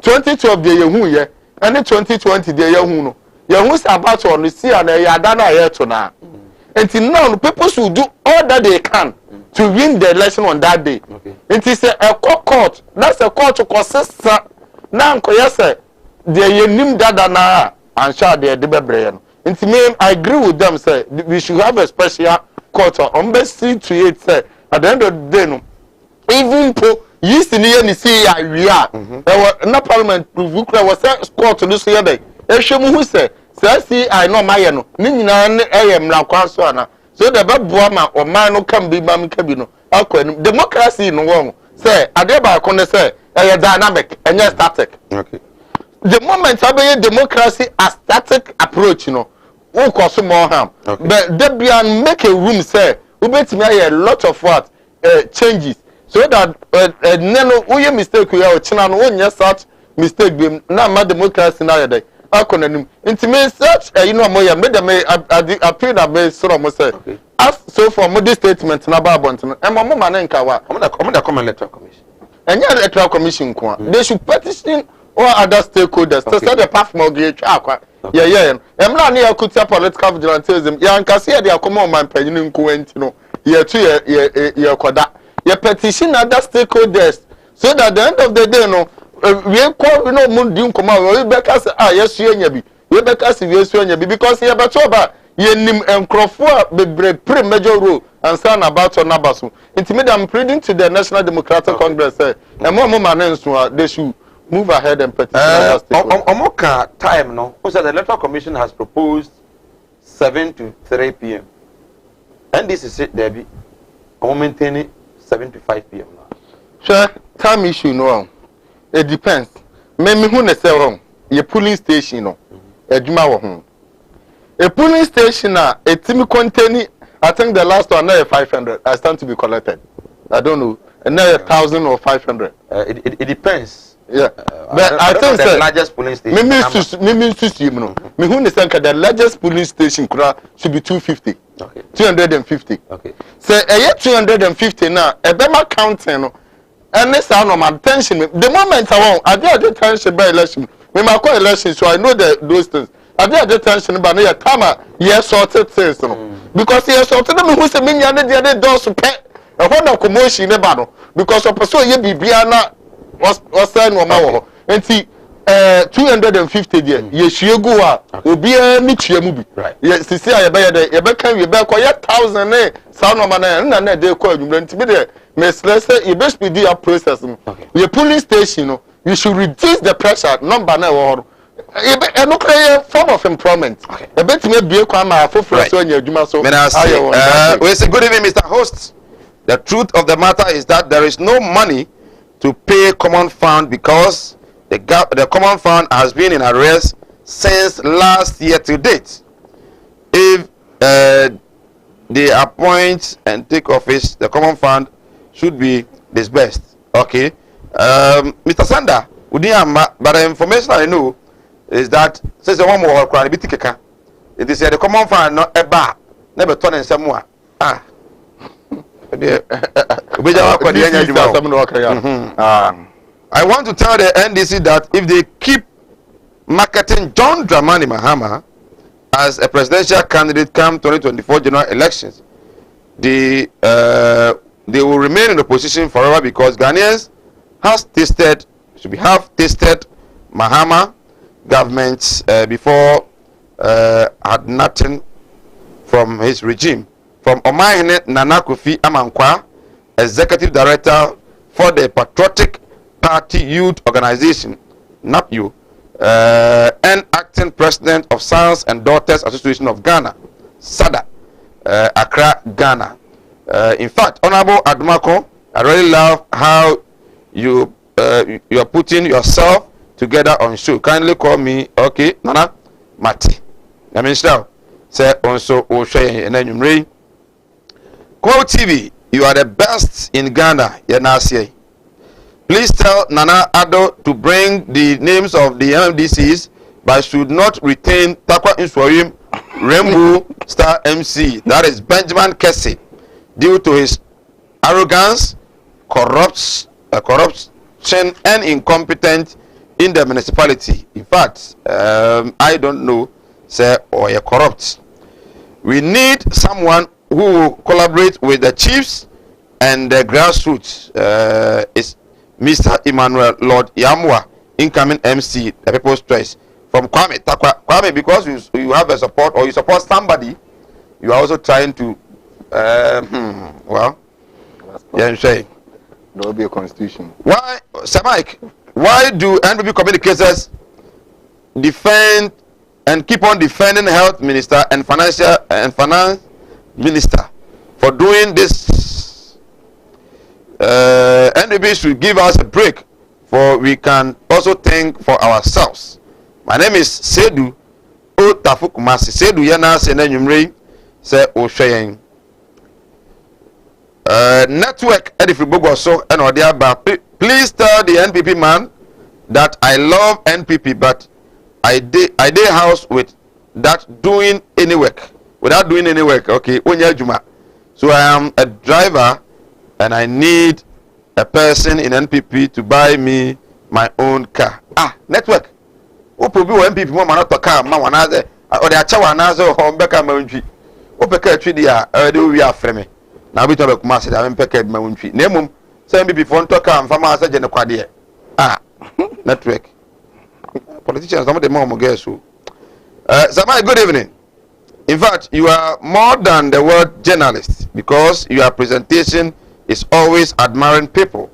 2012 the year here, and 2020 the year no. Yehu's about to see and Yadana here to now. Until now, people should do all that they can to win the election on that day. It is a court. That's a court to consist. Now, yes, the Yenim Dadana and Shah the Debebrayan. Until me, I agree with them, say we should have a special court on best to it, say at the end of the day, no. Even to Yes, in the see we are. There were no parliament. We was court to this year. ehwemu hu se si I no maye no ni nyina ne eye mrakwa so ana so the beboa ma o man no kam bi mam ka bi no akọ democracy no won say ade ba ko ne say eye dynamic enye static. Okay. The moment abeye democracy a static approach no who cause more harm. Okay. But Debian make a room say we bet me a lot of what changes so that neno we mistake we are china no one such mistake be na ma democracy na yede akonanim intime such you know moya me dem appeal that be so mo say as so for mo this statement na ba bont no e mo ma na nka wa omo da come electoral commission enya electoral commission ko they should petition or other stakeholders to set the path mortgage akwa yeah emla na yakutia political vigilantism ya nkase ya dey akoma man panyin nko enti no ye to ye koda ye petition other stakeholders so that at the end of the day no we call no mun din koma we be ka say yes enya bi we be ka say yes enya bi because ye beto ba ye nim enkrofo bebre pre major role and stand about on nabaso intimate I'm pleading to the National Democratic Congress say emo man so they should move ahead and petition Omoka time no so the electoral commission has proposed 7 to 3 p.m. and this is it there be maintaining 7 to 5 p.m. now. Sure, time issue no. It depends. Me who ne say wrong. Your polling station no. Ejuma wo ho. A polling station na etimi contain I think the last one now 500. I stand to be collected. I don't know. And now 1,000 or 500. It depends. Yeah, but I think the largest polling station. Me who say the largest polling station should be 250. Okay. 250. Okay. So 250 now. A bema counting no. And this sound of my attention. The moment I did attention by election. Me ma call election, so I know those things. I did attention by the time yes sorted things no. Because yes sorted me who say me nyane the other doors to pay. A whole commotion ne because of person ye bibia na was saying no mawo enti 250 there ye hwiegu a obi a ni twia mu bi ye sisi a ye be kan we be ko ye 1,000 ne sa no ma na de ko adwumra enti be de me stress ye be speed your process no ye polling station no you should reduce the pressure number na wo no create form of employment e be time bie kwa ma afoforo so anya adwuma so we say good evening Mr. Host. The truth of the matter is that there is no money to pay common fund because the common fund has been in arrears since last year to date. If they appoint and take office, the common fund should be disbursed. Okay, Mr. Sander, but the information I know is that since the one more it is the common fund not a bar, never turn in somewhere. I want to tell the NDC that if they keep marketing John Dramani Mahama as a presidential candidate come 2024 general elections, they will remain in the position forever because Ghanaians should have tasted Mahama government before had nothing from his regime. From Omahene Nana Kofi Amankwa, Executive Director for the Patriotic Party Youth Organization, NAPU, and Acting President of Sons and Daughters Association of Ghana, SADA, Accra, Ghana. In fact, Honorable Admako, I really love how you are putting yourself together on show. Kindly call me, okay, Nana Mati. I mean, say also Oshay and then you read. Kumawood TV, you are the best in Ghana, Yenasie. Please tell Nana Addo to bring the names of the MDCs, but should not retain Takwa Inswarim, Rainbow Star MC, that is Benjamin Kessie, due to his arrogance, corruption, and incompetence in the municipality. In fact, I don't know, sir, or you're corrupt. We need someone who will collaborate with the chiefs and the grassroots. Is Mr. Emmanuel Lord Yamwa, incoming MC, the People's Choice. From Kwame Takwa. Kwame, because you have a support or you support somebody, you are also trying to, well, yeah, I'm saying. There will be a constitution. Why, Sir Mike, why do NPP communicators defend and keep on defending health minister and finance minister for doing this. NPP should give us a break, for we can also think for ourselves. My name is Sedu Otafukumasi. Sedu yana se na nyumre se ohweyen. Network edifri bogo so and odi aba. Please tell the NPP man that I love NPP, but I dey house with that doing any work. Without doing any work, okay, onya juma. So I am a driver and I need a person in NPP to buy me my own car. Network. Opo bi wo NPP mo ma not car ma wana ze o de acha wana ze ho mbeka ma ntwi. Opeka atwi dia de wi afre me. Na bi to be kuma se da mbeka ma ntwi. Na emum se NPP fo nto car mfa ma se je ne kwade. Network. Politicians some of them more guess so. Samai, good evening. In fact, you are more than the word journalist, because your presentation is always admiring people.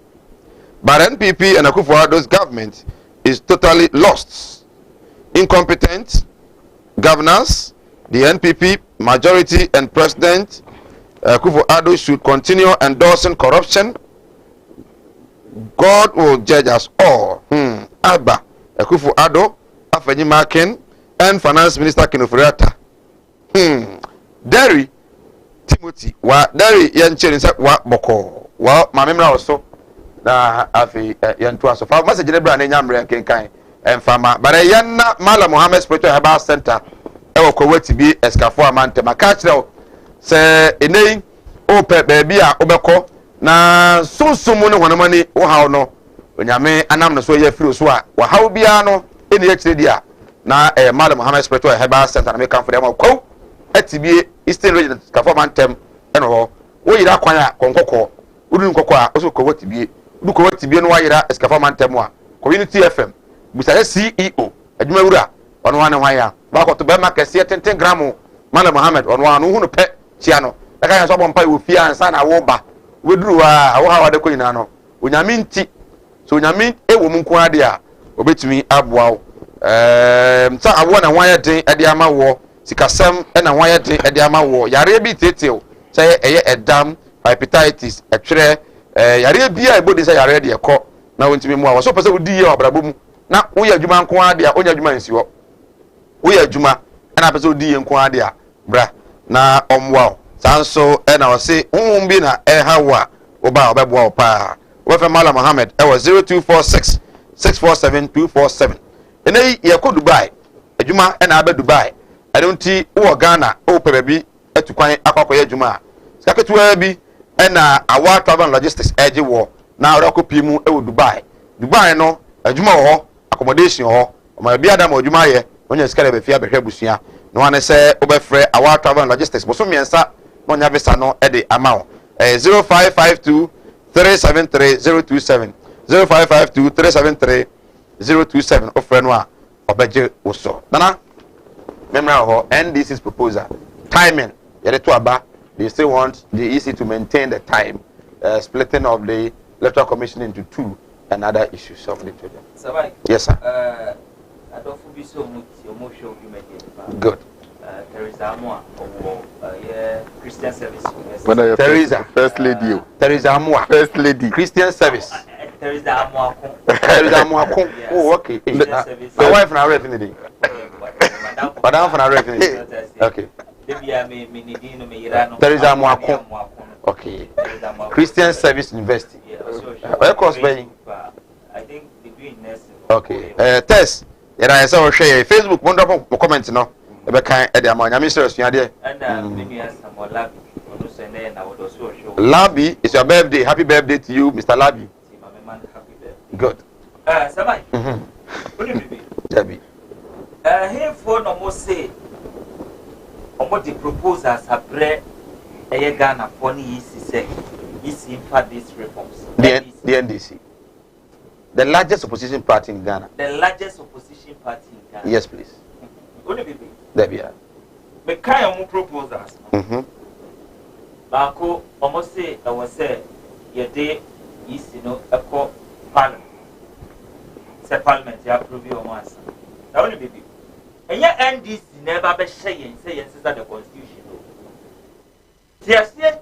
But NPP and Akufo-Addo's government is totally lost. Incompetent governance. The NPP majority and President Akufo-Addo should continue endorsing corruption. God will judge us all. Abba Akufo-Addo, Afenyi Makin, and Finance Minister Kinofuriata. Derry Timothy wa Derry yancheni sa wa boko wa mamemra also na afi yantu aso fa message ne bra na nyamre kenkan emfama bare yanna Mala Muhammad Spiritual Herbal Center e wo kwati bi escafo amante maka kire se enei o pe baabi a obekọ na sunsumu ne honamani wo hawo no onyame anam no so ye firi so a wa hawo bia no eni ya kire dia na Mala Muhammad Spiritual Herbal Center na me kan for dem ko atibie Eastern Region Kafomantem eno wo yira kwan a konkoko udun kokko a oso ko watibie du ko watibie no wa yira Kafomantem a Community FM busare CEO adwuma wura ono wane hwan ya ba ko to be ma kese 10 gram Mala Muhammad ono wan hu no pe chia no da kan so bompa wo fia ansa na wo ba weduru a wo ha wade ko nyina no onyame nti so onyame ewo mu nko ade a obetumi aboa wo sa awo na hwan ya den ade ama wo sikasem na hwan ya den ade ama wo yare bi tetew say eye edam hepatitis etwere yare bi a ebodi say yare de ekọ na wontimi mu a wo so pese wo di ye obrabo mu na wo ya adwuma nko ade a onya adwuma nsi wo wo ya adwuma na pese wo di ye nko ade a bra na omwa sanso na wo se bi na hawa wo ba obeboa wo pa wo fe Mala Muhammad e wo 0246 647 247 enei ye ko Dubai adwuma na aba Dubai I don't see who Ghana o pebebi etukwan akwakoye adwuma sikaketua bi na awa travel logistics eje wo na orokopi mu e wo Dubai no adwuma wo accommodation wo ma bi adam adwuma ye onya sikale be fia behwe busua no ane se obefre awa travel logistics boso miensa no nya visa no e de amount 0552 373 027 0552 373 027 ofre no a obeje woso nana memorable NDC's proposal timing yet to aba they still want the EC to maintain the time splitting of the electoral commission into two and other issues of the children. Yes sir. I don't be so much emotional good. Teresa Amwa Christian service. Teresa first lady. Teresa Amwa First lady. Christian service. Teresa Amwa. Teresa Amwa. Oh okay. My wife na ref in the day. Madam for reference. Okay. Teresa Mwako. Okay. Christian Service University. Where course by? I think degree in nursing. Okay. Test. Yera esa o share Facebook mo drop comment no. E be kan e de ama nyame sere sua de. And me some Labi. Ono se na na wodo so show. Labi, it's your birthday. Happy birthday to you, Mr. Labi. Happy birthday. Good. Samai. Debbie. Here for no more say. Omo the proposals are bre Ghana for ni isi say isi impact these reforms. The NDC. The largest opposition party in Ghana. The largest opposition party in Ghana. Yes, please. Only baby. Debbie. Me kai omo proposals. Bako omo say I was say ye dey isi no echo parliament. Say parliament ya approve omo answer. Now only baby. And your NDC never be saying that the constitution. Yes, say.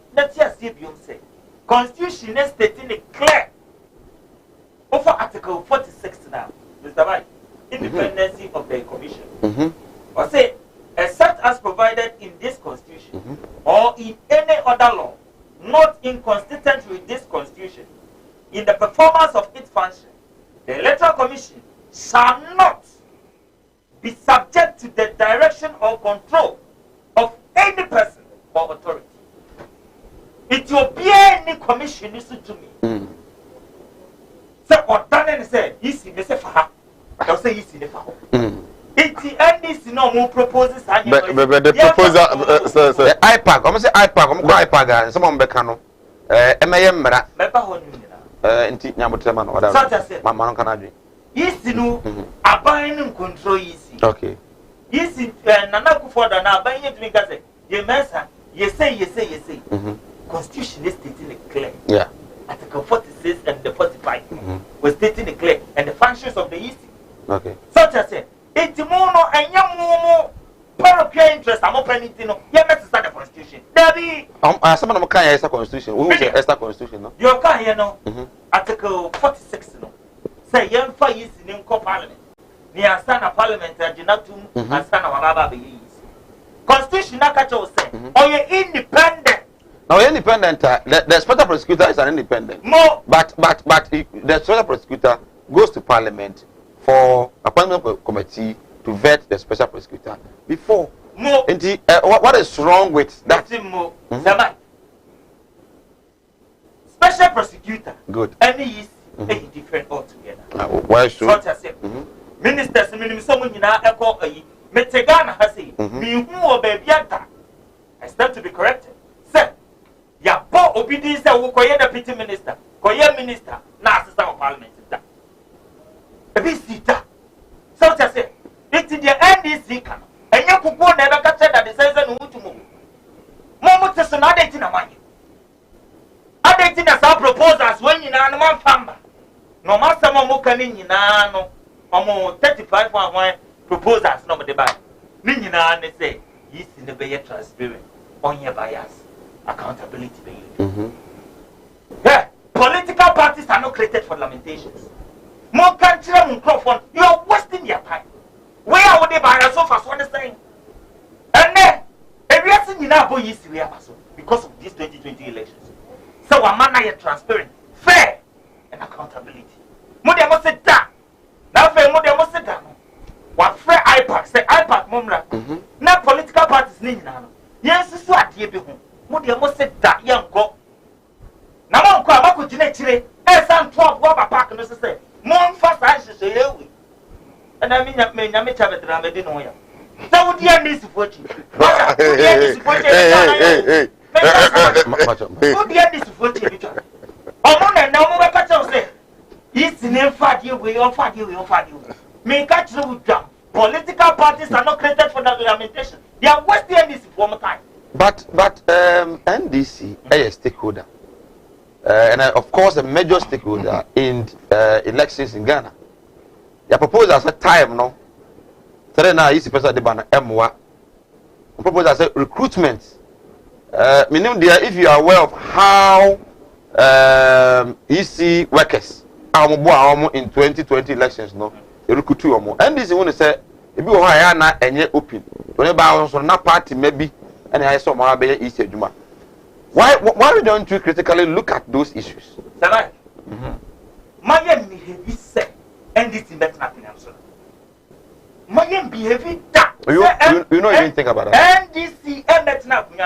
Constitution is stating it clear. Over Article 46 now, Mr. White, independency of the commission. Or say, except as provided in this constitution or in any other law, not inconsistent with this constitution, in the performance of its function, the electoral commission shall not be subject to the direction or control of any person or authority. It will be any commission listen to me. So what done say easy me say for her. I say easy for her. It no more proposes and the proposal sir iPad. I'm say iPad. I'm go iPad and some on beka no. Emeyemra. Meba ho ni na. Nti nyamotema no oda. Mama no kana dwe. Easy no aban no control easy. Okay. Easy nana kufoda na aban ye tumi ka say ye mensa ye say. Constitution is stating it clear. Yeah. Article 46 and the 45 was stating it clear, and the functions of the EC. Okay. Such as it's mono and yamu parochial interest. I'm opening to know. You have to start the constitution. Debbie. Some of them can't hear the constitution. We will say the constitution, no. You can't hear no. Article 46 no. Say young for EC in parliament. Near Sana Parliament and Jinatum and Sana Wababa be Constitution. I catch you say. Or you're independent. Now, independent, the special prosecutor is an independent. No. But the special prosecutor goes to parliament for appointment committee to vet the special prosecutor before. No. What is wrong with that? Special prosecutor. Good. Any is different altogether. Why so? What I say. Ministers, someone you know, echo a Metegana has said, me who or baby anta. I stand to be corrected. Sir. Ya po obedience wo koye deputy minister koye minister na assistant of parliament da e bi sita so to say it the NDC kan enye kuku na ebe ka che that the sense no mutumo mo teso na date na manye adate na sa proposals when nyina no man famba no ma sama mo kan nyina no omo 35 one proposals no mo de ba ni nyina ne say yi si ne be transparent onye bias accountability. Yeah, political parties are not created for lamentations. More country microphone, you are wasting your time. Where are they by so fast? What is saying? And then, everything you know because of these 2020 elections. So, a man is transparent, fair, and accountability. Mode must sit down. Now, fair mode must sit down. What fair iPad? Say iPad, mumra. Now, political parties need now. Yes, this is what you be home. Mudi amo se da yanko na mo nko abako gine chire e san 12 go park no se mo mfa sa hyehyɛ yewi na me nya cha betra me di no ya sa wudi ani sifochi wudi ani sifochi wudi ani sifochi bi twa omo na omo be ka che se isi ne fa die we on fa die me ka chire wudwa political parties are not created for that lamentation. They are wasting this for more time. But NDC is a stakeholder, and of course a major stakeholder in elections in Ghana. Your proposal as a time, no. Today now, you see, person the banner M1. Proposal as a recruitment. Meaning, there, if you are aware of how EC workers are in 2020 elections, no, they recruit you more. NDC want to say, if you are na enye open, whenever on na party maybe. And I saw my baby easy Juma. Why don't you critically look at those issues? Sabai. Mayem behavior say and this is nothing else. Mayem behavior that you know you didn't think about that. NDC and that's not and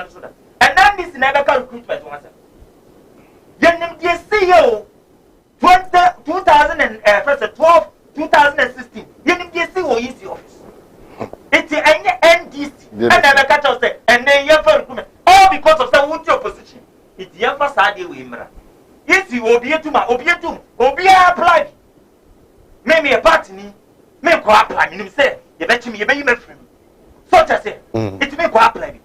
then this never can recruitment once. Yenim the CEO 2012 2016 yenim the CEO easy office. It's any NDC and never catch us there and then you for recruitment all because of some opposition. It's the emphasize we imra. If you obietum apply. Maybe a party me go apply. You say you bet me free. So to say it may go apply.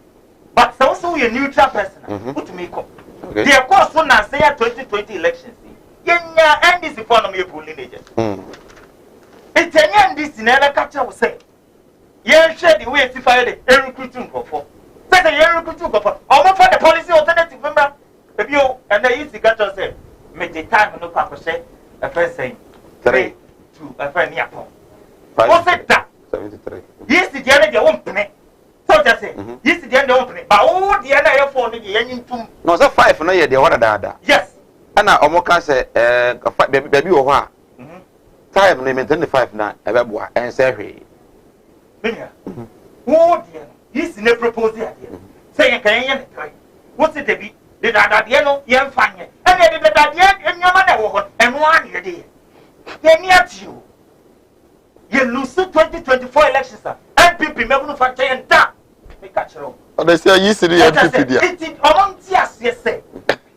But also a neutral person put me come. The course one na say 2020 elections. Yenya NDC for no me polling agent. It Intenya this in a catcher will say, Yen shed the way to fire the recruiting for. Say the year recruiting for. Almost for the policy alternative member. The view and the easy catcher said, make the time no papa say, a first saying 3 to a friend near home. What's that? 73. Yes, the other they won't pay. So just say, yes, the other won't pay. But all the other phone the engine to. No, so 5 no year, the one that. Yes. And I almost say, baby, or time name 25 now, a and say, oh dear, he's in a proposal idea. Say, can you what's it to be? The Dadiano, young fine, and the Dadian and your mother, and 1 year day. They're near to you. You lose the 2024 elections, and people remember for and that. Oh, they say you see the MPP. It's among yes, yes, say.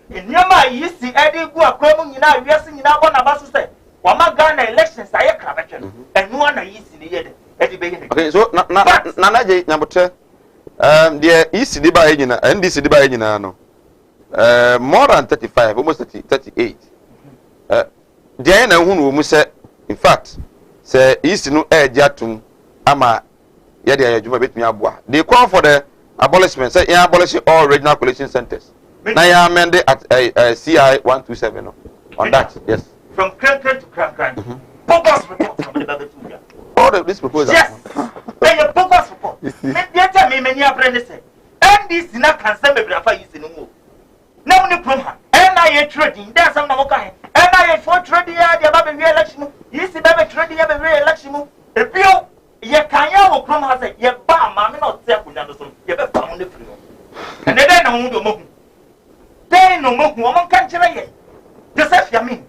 In your mind, you see, Eddie go a crumb in our yes, in our one about to say, Wama Ghana elections, I have and no one is in the end. Okay, so Nana J number 2. The East Diba Agina and this Diba Agina no. More than 35, almost 38. Diana who say, in fact, say East no air jatum ama Yadia Juma bit me abwa. They call for the abolishment, say abolishing all regional collection centers. Now you amend it at CI 127 on that, yes. From Cran to Cran. Focus report from the Babatuya. All of this proposal. Yes. Then your focus report. Let me many apprentices. And this is not concerned with Rafa using no more. Now, no problem. And I trading. There's some Namoka. And I for trading the Baby re-election. You see, Baby trading the re-election. If you can't will come has a ye bam, I'm not there with Anderson. You better found the free. And then no more. Then no more woman can't tell you. Joseph Yamin.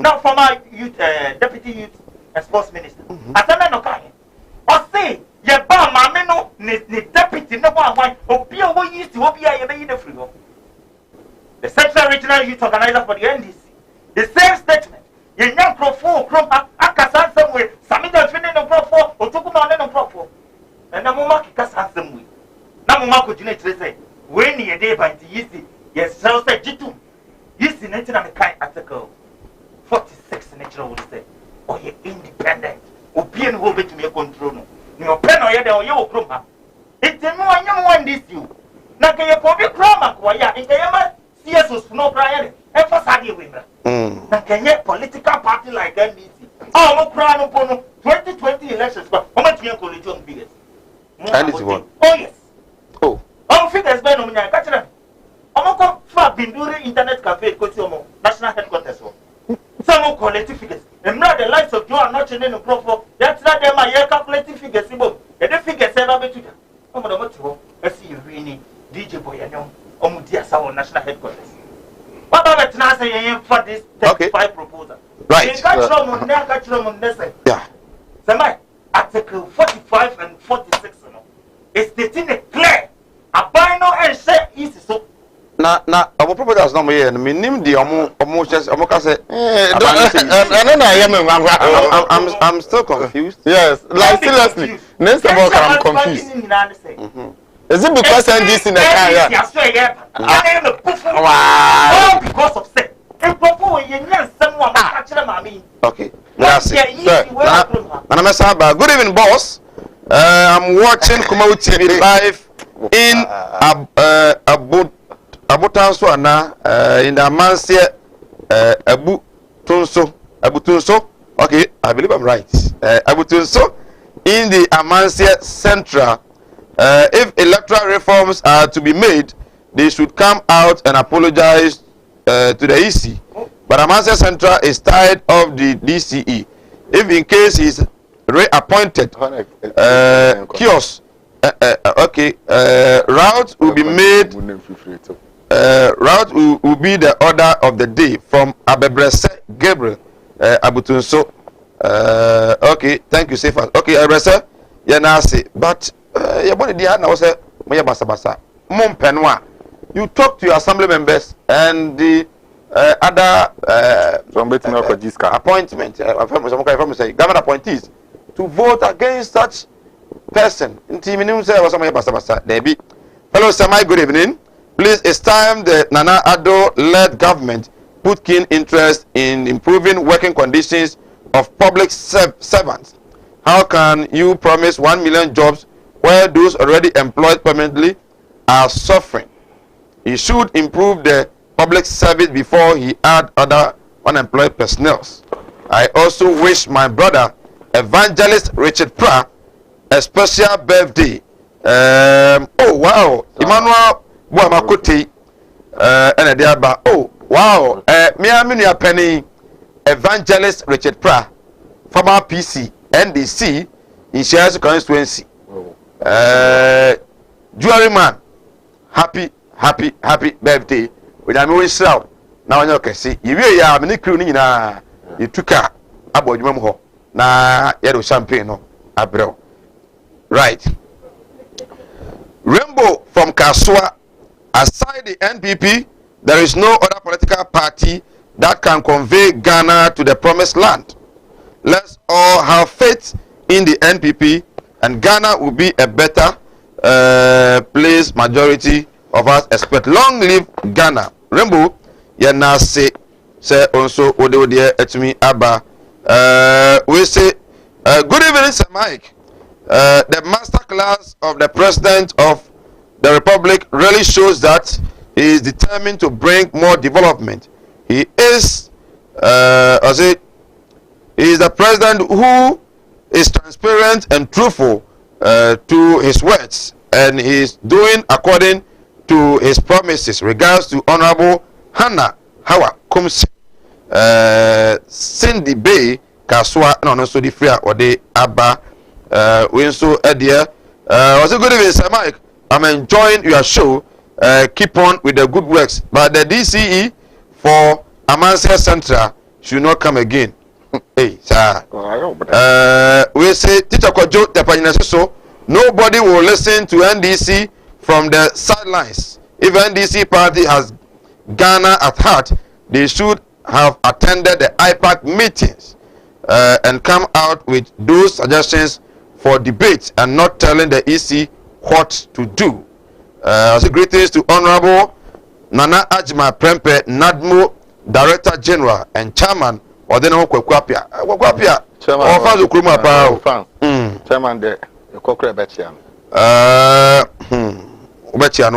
Now, former youth, deputy youth and sports minister. As a man of Kanye. Or say, ye bam, mamma, the deputy, no one, or be what used to be in the free. The Central Regional Youth Organizer for the NDC. The same statement. You young Crawford, Akasan somewhere, Samida Finning of Crawford, or Tukuman of Crawford. And Namumaki Kasan somewhere. Namumako Junate say, when you day by the easy, yes, so say Jitu. Yes, in the kind article 46 natural will say, or you're independent, or being will be to me control. Your pen or your chroma. It's a more young one this you. Now, can you probably chroma, why, in the yes, no crying, emphasize women. And can you political party like NDC? Oh, no crown upon 2020 elections, but how much you college on biggest? Oh, yes. Oh, figures by no man, catch them. I'm going to do internet cafe, Kotomo, national headquarters. Some collective figures. And not the likes of Joe and not in the profile. That's not them, my calculating figures. The figures ever be to them. I'm going to see you really DJ Boy and young. Our national headquarters. What about the saying for this 35 proposal? Right. Yeah. Somebody, Article 45 and 46 is stating a clear. A bino and say is so. Now, our proposal is not here. Me name the almost just say. I'm still confused. Yes, like seriously. Next of all, I'm confused. Is it because NDC in the car? Wow. Because of say. Okay. That's it. Good evening, boss. I'm watching Kumawood TV live in Abutansuana in the Amansia Abutunso. Okay, I believe I'm right. Abutunso in the Amansia Central. If electoral reforms are to be made, they should come out and apologize to the EC. But Amansia Central is tired of the DCE. If in case he's reappointed, kiosk, route will be made. Route will be the order of the day from Abebrese Gabriel Abutunso. Okay, thank you, Safe. Okay, Abebrese, Yanasi, but. You talk to your assembly members and the other appointment, government appointees to vote against such person. Hello, Samai, good evening. Please, it's time the Nana Addo-led government put keen interest in improving working conditions of public servants how can you promise 1 million jobs where those already employed permanently are suffering? He should improve the public service before he add other unemployed personnel. I also wish my brother, Evangelist Richard Pra, a special birthday. Oh wow, Emmanuel Buamakote, and Adiaba. Oh wow, me penny, Evangelist Richard Pra, former PC, NDC, in Shares constituency. Jewelry man, happy birthday. With a new shout. Now you can see you are many crew na you took a about you na yellow champagne no abro. Right. Rainbow from Kasua. Aside the NPP, there is no other political party that can convey Ghana to the promised land. Let's all have faith in the NPP, and Ghana will be a better place. Majority of us expect. Long live Ghana. Rainbow, na say also Ode etumi aba. We say good evening, Sir Mike. The master class of the President of the Republic really shows that he is determined to bring more development. He is the president who is transparent and truthful to his words, and he is doing according to his promises. Regards to Honorable Hannah Hawa Kumsi, Cindy Bay Kaswa, no so the free or the Abba Winso Edia. Was a good evening, Sir Mike. I'm enjoying your show. Keep on with the good works. But the DCE for Amansia Central should not come again. Hey, sir. We say Teacher Kojo Tepanyina so nobody will listen to NDC from the sidelines. If NDC party has Ghana at heart, they should have attended the IPAC meetings and come out with those suggestions for debate and not telling the EC what to do. So greetings to Honorable Nana Ajma Prempe Nadmo, Director General and Chairman of the Kwakwapia. Kwakwapia. Chairman de Kokre Betian. Betian.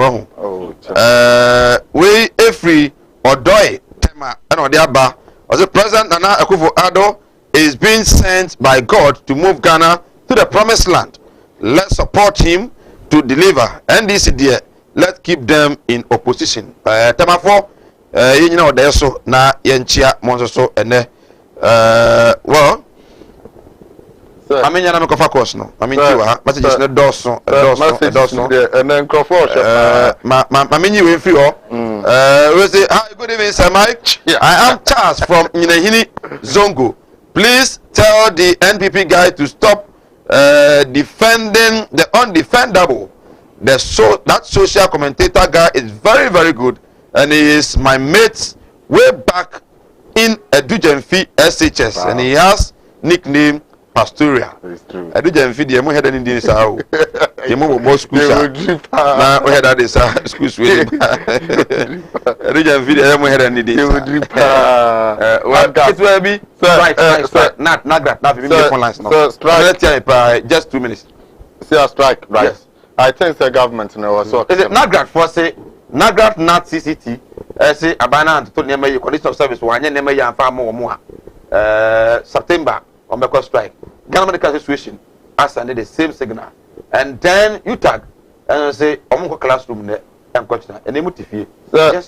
We every Odoi Tema and Odiaba as the President Nana Akufo-Addo is being sent by God to move Ghana to the promised land. Let's support him to deliver. NDC dear, let's keep them in opposition. Tema 4, you know, there's so na yenchia monso and well. I mean, I'm a course no. I mean, you are messages not dorsal, and then Crawford. I mean, you in free. We say, hi, good evening, Sir Mike. I am Charles from Inahini Zongo. Please tell the NPP guy to stop defending the undefendable. That social commentator guy is very, very good, and he is my mate way back in Edujemfi SHS, and he has nickname Pastoria. It's true. Edujemfi the emo head in this how the mo more school na we head that is school swing. Edujemfi the emo head in this. Well, it will be right. Not that. Not even the phone lines now. So strike. Just 2 minutes. See a strike, right? Yes. I think the government now so. Is it not that for say not CCT? Say abana to near my condition of service. One year near ya farm more. September on the strike. Ghana medical situation as under the same signal, and then you tag and say omunko classroom there and coach na ene mutifie.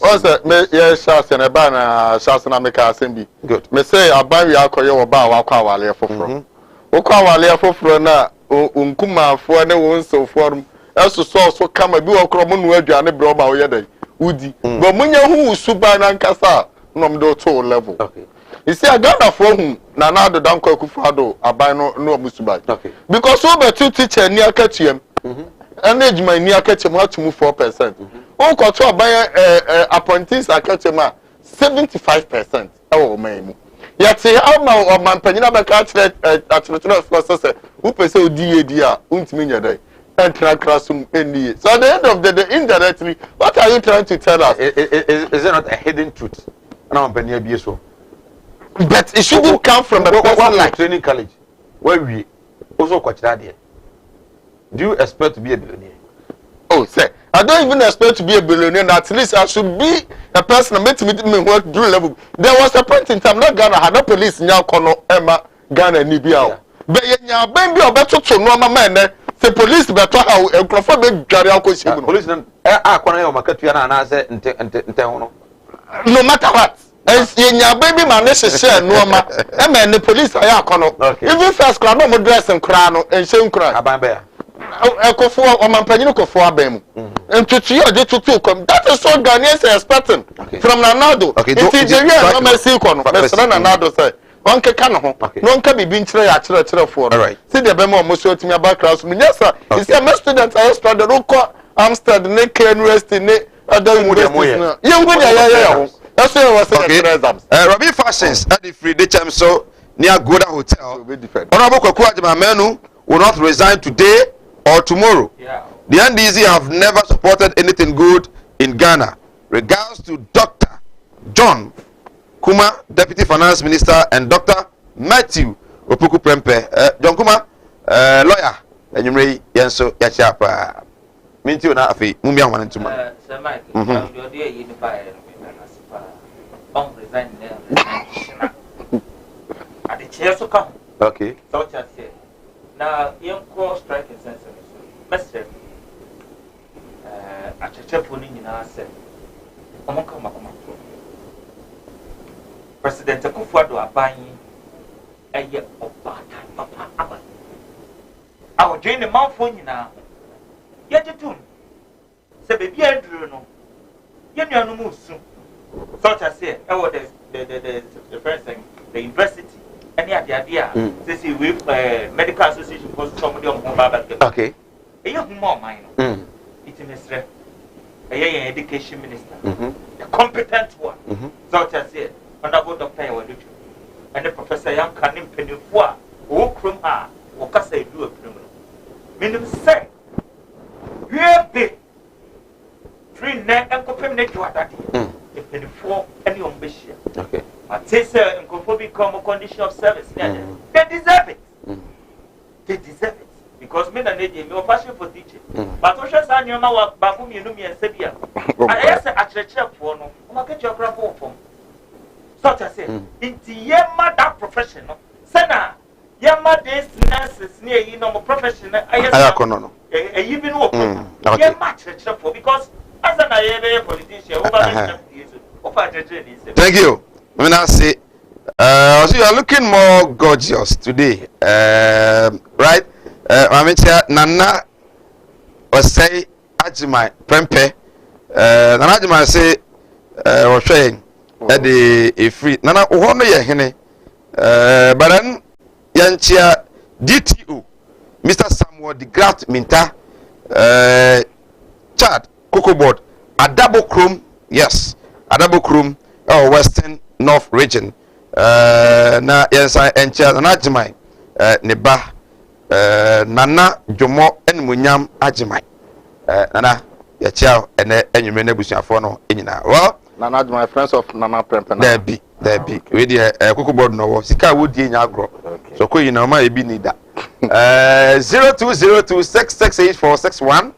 Also me yes chance na ba na chance na make assembly. Good. Me say aban wi akoye wo ba wa kwa awale foforo. Wo kwa awale foforo na unkuma fo na wo nso forum. Eso so kama bi wo kro mo nu aduane bro ba wo yedai. Udi. Bo munya hu suba na nkasa nom do to level. Okay. You see, I got a phone now the Danko Kufado, I buy no Musubai. Okay. Because over 2 teacher near Ketchum, and age my near Ketchum had to move 4%. Oh, control by appointees at Ketchuma 75%. Oh, man. Yet, say, how my penina back at the processor who pursue DADR, Untminia day, and classroom NDA. So at the end of the day, indirectly, what are you trying to tell us? Is there not a hidden truth? No, Penny so. But it shouldn't come from the person like training college. Where we Also, do you expect to be a billionaire? Oh, sir, I don't even expect to be a billionaire. At least I should be a person that made me work do level. There was a point in time that Ghana had no police now. Kono Emma Ghana Nibia. But yeah, baby, or better to no man. The police better how a crofo be carry out police. Kono market you and I say no matter what. As your baby man is share no ma. And the police are kono. Even first crown no dress and crown and shame crown. Abamba. Ekofo o mampanyino kofo abem ntutu ye ode tutu kom that is what Ghanaians are expecting from Ronaldo it is the real no mercy kono mesra Ronaldo say on keka no ho no nka bibi nkyere ya kyere fo no see the bema mo so timi aba class me yes you see my students are studying go Amsterdam ne University ne other universities ye ngudi ya ho that's why we say exams Robbie Fashions at the free day so near Goda Hotel Honorable Kwaku Ajimamenu will not resign today or tomorrow. Yeah. The NDC have never supported anything good in Ghana. Regards to Dr. John Kuma, Deputy Finance Minister, and Dr. Matthew Opoku Prempe. John Kuma, lawyer. And you may answer Yachapa. Minty na afi, Mumia Wanantuma. Sir Mike, your dear unified on resign at the chair so come. Okay. So just say. Now, young core striking sense of Mr. A chapuni in our set. President Kufuado are buying a year of Papa. Our Jane the mouth for you now. Yet you too. Say, baby, I drew no. You know, move soon. Such as say, the first thing, the university. Any idea? This is with medical association because somebody on mobile. Okay. A young more minor. It's in a education minister. A competent one. Such as it. Honorable Doctor and the Professor Young Canim Penifua, who crum are, or Cassa do a criminal. Meaning say, you have been 3 net and competent to that. A penny any ambition. Okay. But say, sir, and conform become a condition of service. They deserve it. They deserve it. Because men are needing your passion for teaching. But Osha San Yama Bakum Yumi and Sebia. I asked at the church for no, I'll get your grab home. Such as it. Into Yama that professional. Sana Yama days nurses near you know professional. I know. Even open. Yama church for because as an IAB politician, thank you. I mean, I say, so you are looking more gorgeous today, right? I mean, Nana was say, Ajimai Prempe, Nana Ajimai say, was saying that the free Nana Uhono Yahene, but then Yanchia DTO, Mr. Samuel de Graft Minta, Chad, Cocoa Board, a double chrome, yes, a double chrome, Western North region. Na yes I encha na Ajimai neba nana Jomo enmunyam Ajimai nana ya chia ene enyume na busuafo no enyina well Nana my friends of Nana Prempe there be we dey Cocoa Board no wo sika wo die nya agro so ko yina ma e bi ni da 0202668461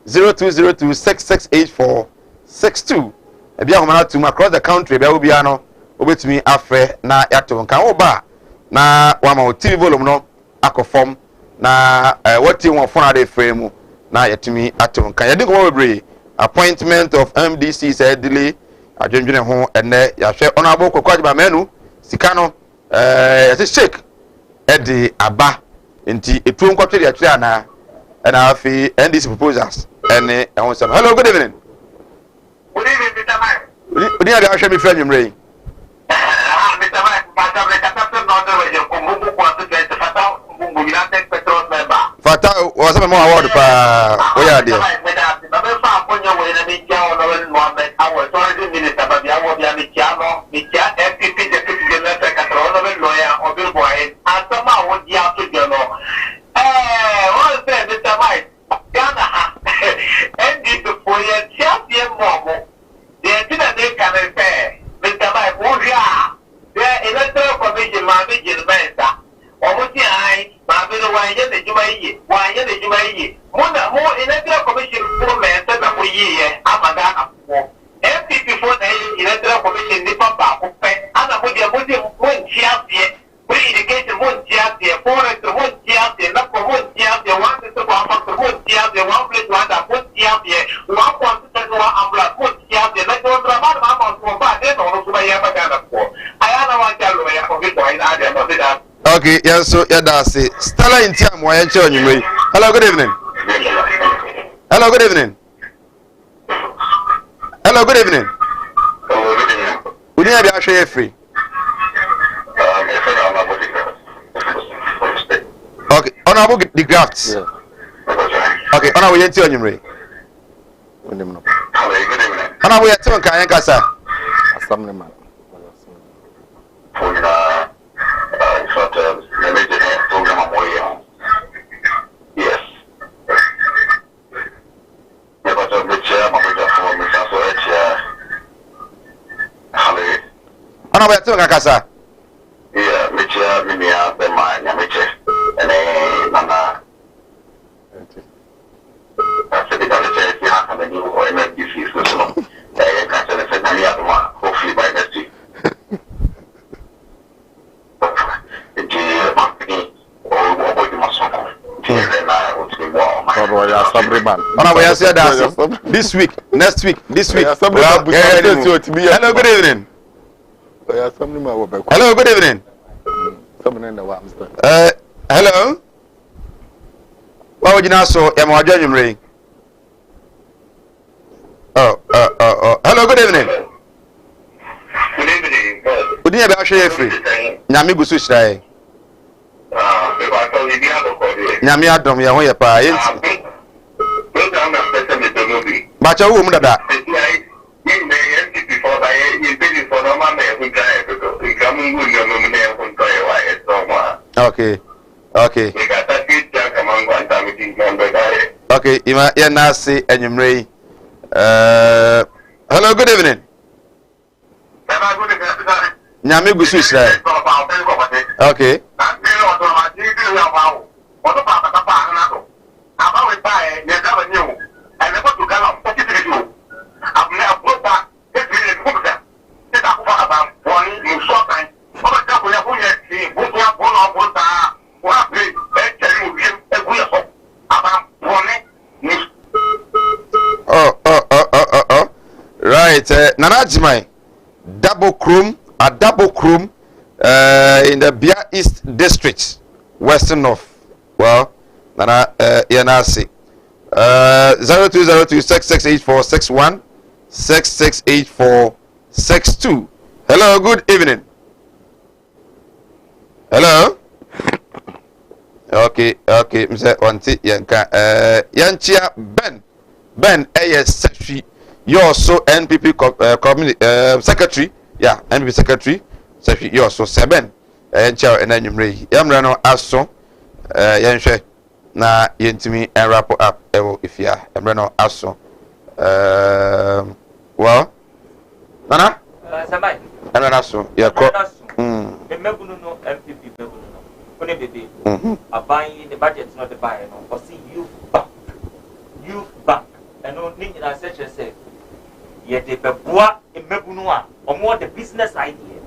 0202668462 ebi ahoma to across the country be obi ano obetumi afre na yato nkan oba na wama TV volume no akofom na wati won fon ade frame na yatumi ato nkan yedi ko bebre appointment of MDC said delay adwendwene ho ene yahwe honorable Kwaku Menu sika no yase shake edi aba nti etu nkwatwe ya twa na afi NDC proposals ene ehon sam hello good evening. Good evening, Mr. Mike. Odi ya ahwe mi friend Mrey. Mr. Mike, Fata was a more award pa oya dia. Electoral Commission, my vision, Almost I, my for men that are ye, Amagana for. MPP for the electoral commission, Nipa Baku, and I put your body one champion, we indicate one champion, forest, one champion, not for one champion, one to one champion, one place, one that one champion, one point to one umbrella, one champion, let go of the amount for bad, then also by Yamagana for. I don't want to tell you, I forget why I didn't that. Okay, yes, so yeah, that's it. Stella in time, why are you way? Hello, good evening. Hello, good evening. Hello, good evening. We need to be free. Okay, honorable the grafts. Okay, honorable you tell you way. Honorable you tell me kasa. Assemblyman. Yes. Honorable you tell me kasa. Yeah, Mitchell, Mimia, the man, Mitchell, and Nana. I said, you have a new OMFDC system. I can't say that I hopefully by next week. This week, next week, this week. Hello, good evening. Hello, good evening. Hello. What would you now so? Am I judging me? Oh. Hello, good evening. Good evening. Good evening, I'm free. Nyami gusu shrai. Nyami adom ya hoye pa yenti. Bacha wo mu dada. Okay. Okay, ima ya nasi enyumrei. Hello, good evening. Nyami gusu shrai. Okay. Right, Nanajimai, double chrome in the Bia East District, Western North. Well, Nana Yanasi 0202668461 668462. Hello, good evening. Hello. Okay, Mr. Wanti Yanka Yanchia Ben AS Secretary. You're also NPP secretary. Yeah, NPP secretary. You're also 7. And Chow and Enyumre. Yamrano Aso. Yanshe. Na Yentimi and wrap up. If ya. Yamrano Aso. Well. Nana? Samai. Yamrano Aso. Yeah, The Mebuno NPP Mebuno. When baby. A buying the budget, not the buyer. Or see youth bank. And no need in a such as say. Yet the Bebois in Mebunua, or more the business idea.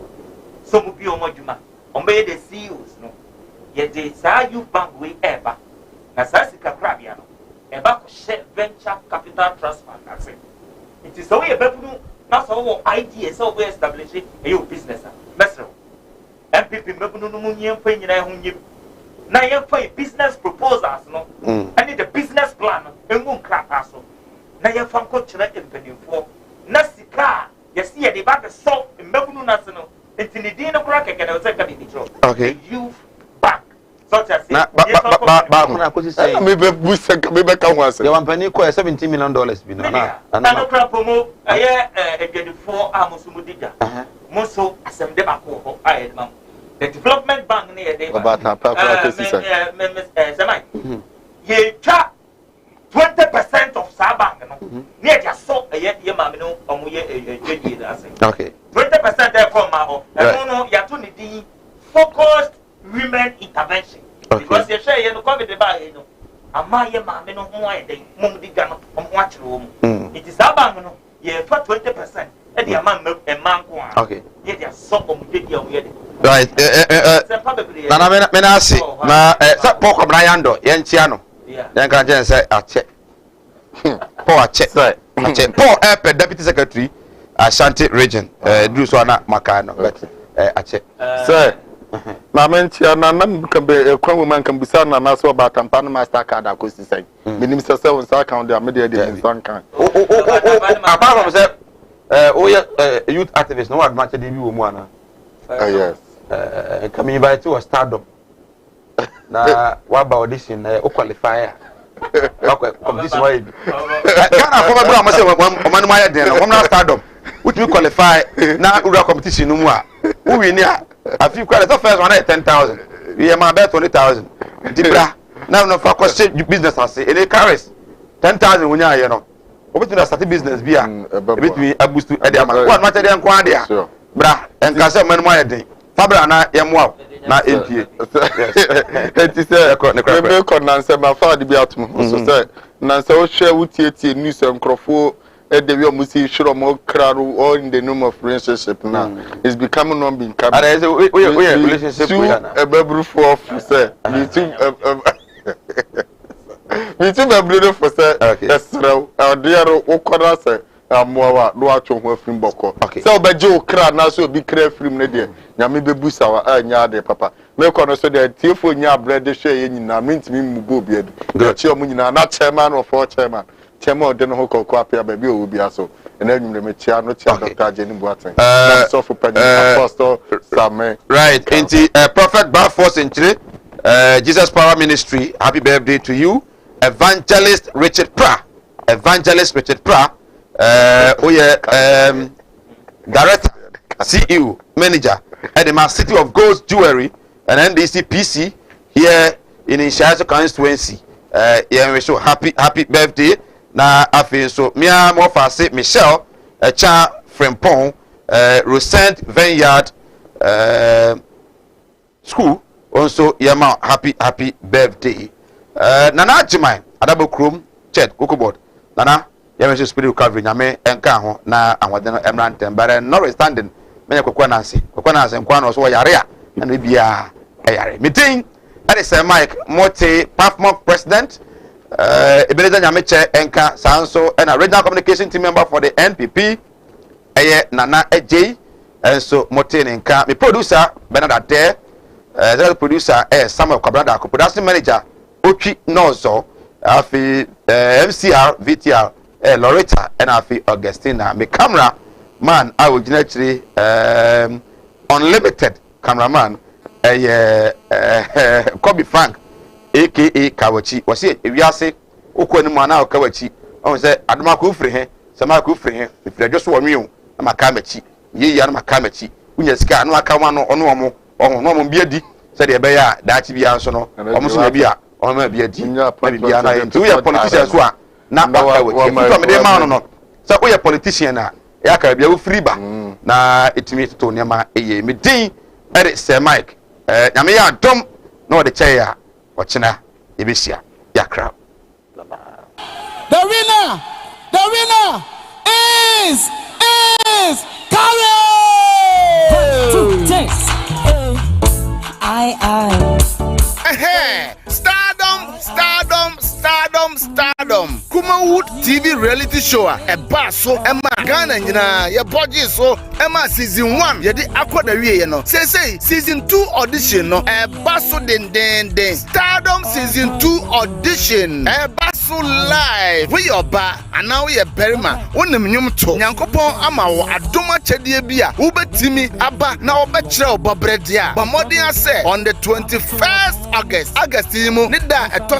Some will be on Mojuma, or may the CEOs no. Yet they say you bank way ever. Nasasika Crabiano, a back share venture capital transfer. That's it. It is only a Bebunu, not our idea, so we establish a new business. Messer MPP Mebunu paying in a home. Now you pay business proposals, no? I need a business plan, and won't crap us. Now you found coach in penny for. Nasika, you see a debate so in Mebunu National, it's in the dinner crack and I was a okay. Youth bank, such as but I could say, maybe we said, maybe come once. You want penny $17 million. And I don't promote a year again for Amusumudiga. Moso, assembly back home, I am. The development bank near the about ye chat 20% of Sabang, near just so a year, Yamano, or okay. 20% therefore, Maho, no, Yatuni focused women intervention. Because you say you know, come with the buy, you know, a Maya Mamino, why they Mumdigano, Okay. Right. Nana see. Ma Paul Briando, Yanchiano. Then can say a check. Paul check. Paul Epe, Deputy Secretary, Ashanti Region. Do so na Makano. A check. Sir. Mamenti na can be a woman can be son and also about Tampana Master card acoustic say. Minister 7 account the media in some kind. Apart from that, youth activists, no advantage of you, Mwana. Yes. Coming by to a stardom. Now, what about audition? Qualifier. Competition way. Can I probably myself one my idea, one last stardom. Which you qualify now, we competition no more. Who we near? A few quite the first one at 10,000. We are my bet 20,000. Dibra. Now, no for question business, I say, it carries 10,000 when you know. What to start business via between a boost to Ediama. What matter than Quadia? Bra, and Casa Manuade. Fabra na Yamwa. Na MP. It is a record Nancy, my father be out. So said Nancy share with you news and Crawford. The way we show more crowd or in the name of relationship now. It's becoming non being coming. There is a relationship a baby for say. Me too be brother for say. Yes, our dear Okora say. Amwa no atwo ho afrim boko so obeje okra na so obi kra afrim ne de nyame bebusa wa anya de papa me ko no so de tiefo nya brede hwe ye nyina mentimi mubo obi edu che omu nyina na chairman of all chairman de no ho kokko apia ba bi o obi aso na nwumre me chia no chia Dr. Jenny Boateng na so for Apostle Samuel right into Prophet Bar Force in Jesus Power Ministry. Happy birthday to you, Evangelist Richard Pra. Director, CEO, manager at the City of Gold Jewelry and NDC PC here in Inshaso constituency. Yeah, we show happy birthday. Na afi so mia mo fa se Michelle Cha Frempong Rosent Vineyard school also yama happy birthday. Nana Jimai Adabo Chrome Chet Cocoa Nana Yamish spirit recovery nyame enka ho na anwade no emrantem bare notwithstanding menya Nancy nkwa no so yare a na bia yare meeting that is Mike Mote Pafmok president Ebeneza nyame che enka sanso and a regional communication team member for the NPP Nana AJ and so Mote enka me producer Bernard there the producer Samuel Kabranda ko production manager Ochi Nozo afi MCR VTR Loretta and afi Augustina me camera man I will actually unlimited cameraman Kobe Frank aka Kawachi was it if you say okoni mu na Kawachi on say adoma ko free he sama ko free he if you just want me na makamachi ye ya na makamachi unya sika no aka wa no ono omo no biadi say de be ya dachi bia so no omo so na bia omo biadi na bia na you ya politician so a na Kawachi to me de ma no so we politician na ya ka bia wo free ba na etimi to ne ma eye me din ere say Mike nyame ya dom no de che ya Ochina Ibisia Yakra. The winner is Carrie. Stardom. Kumawood TV reality show a basso Emma Ghana your budget so Emma season 1 ye di akwa wie no say season 2 audition no a basso den Stardom season 2 audition a basso live we your ba and now we berima wonim nyum to nyankopon ama wo adoma chedie bia wo betimi aba na wo bekire obobrede a bamodin ase on the 21st August mu ni da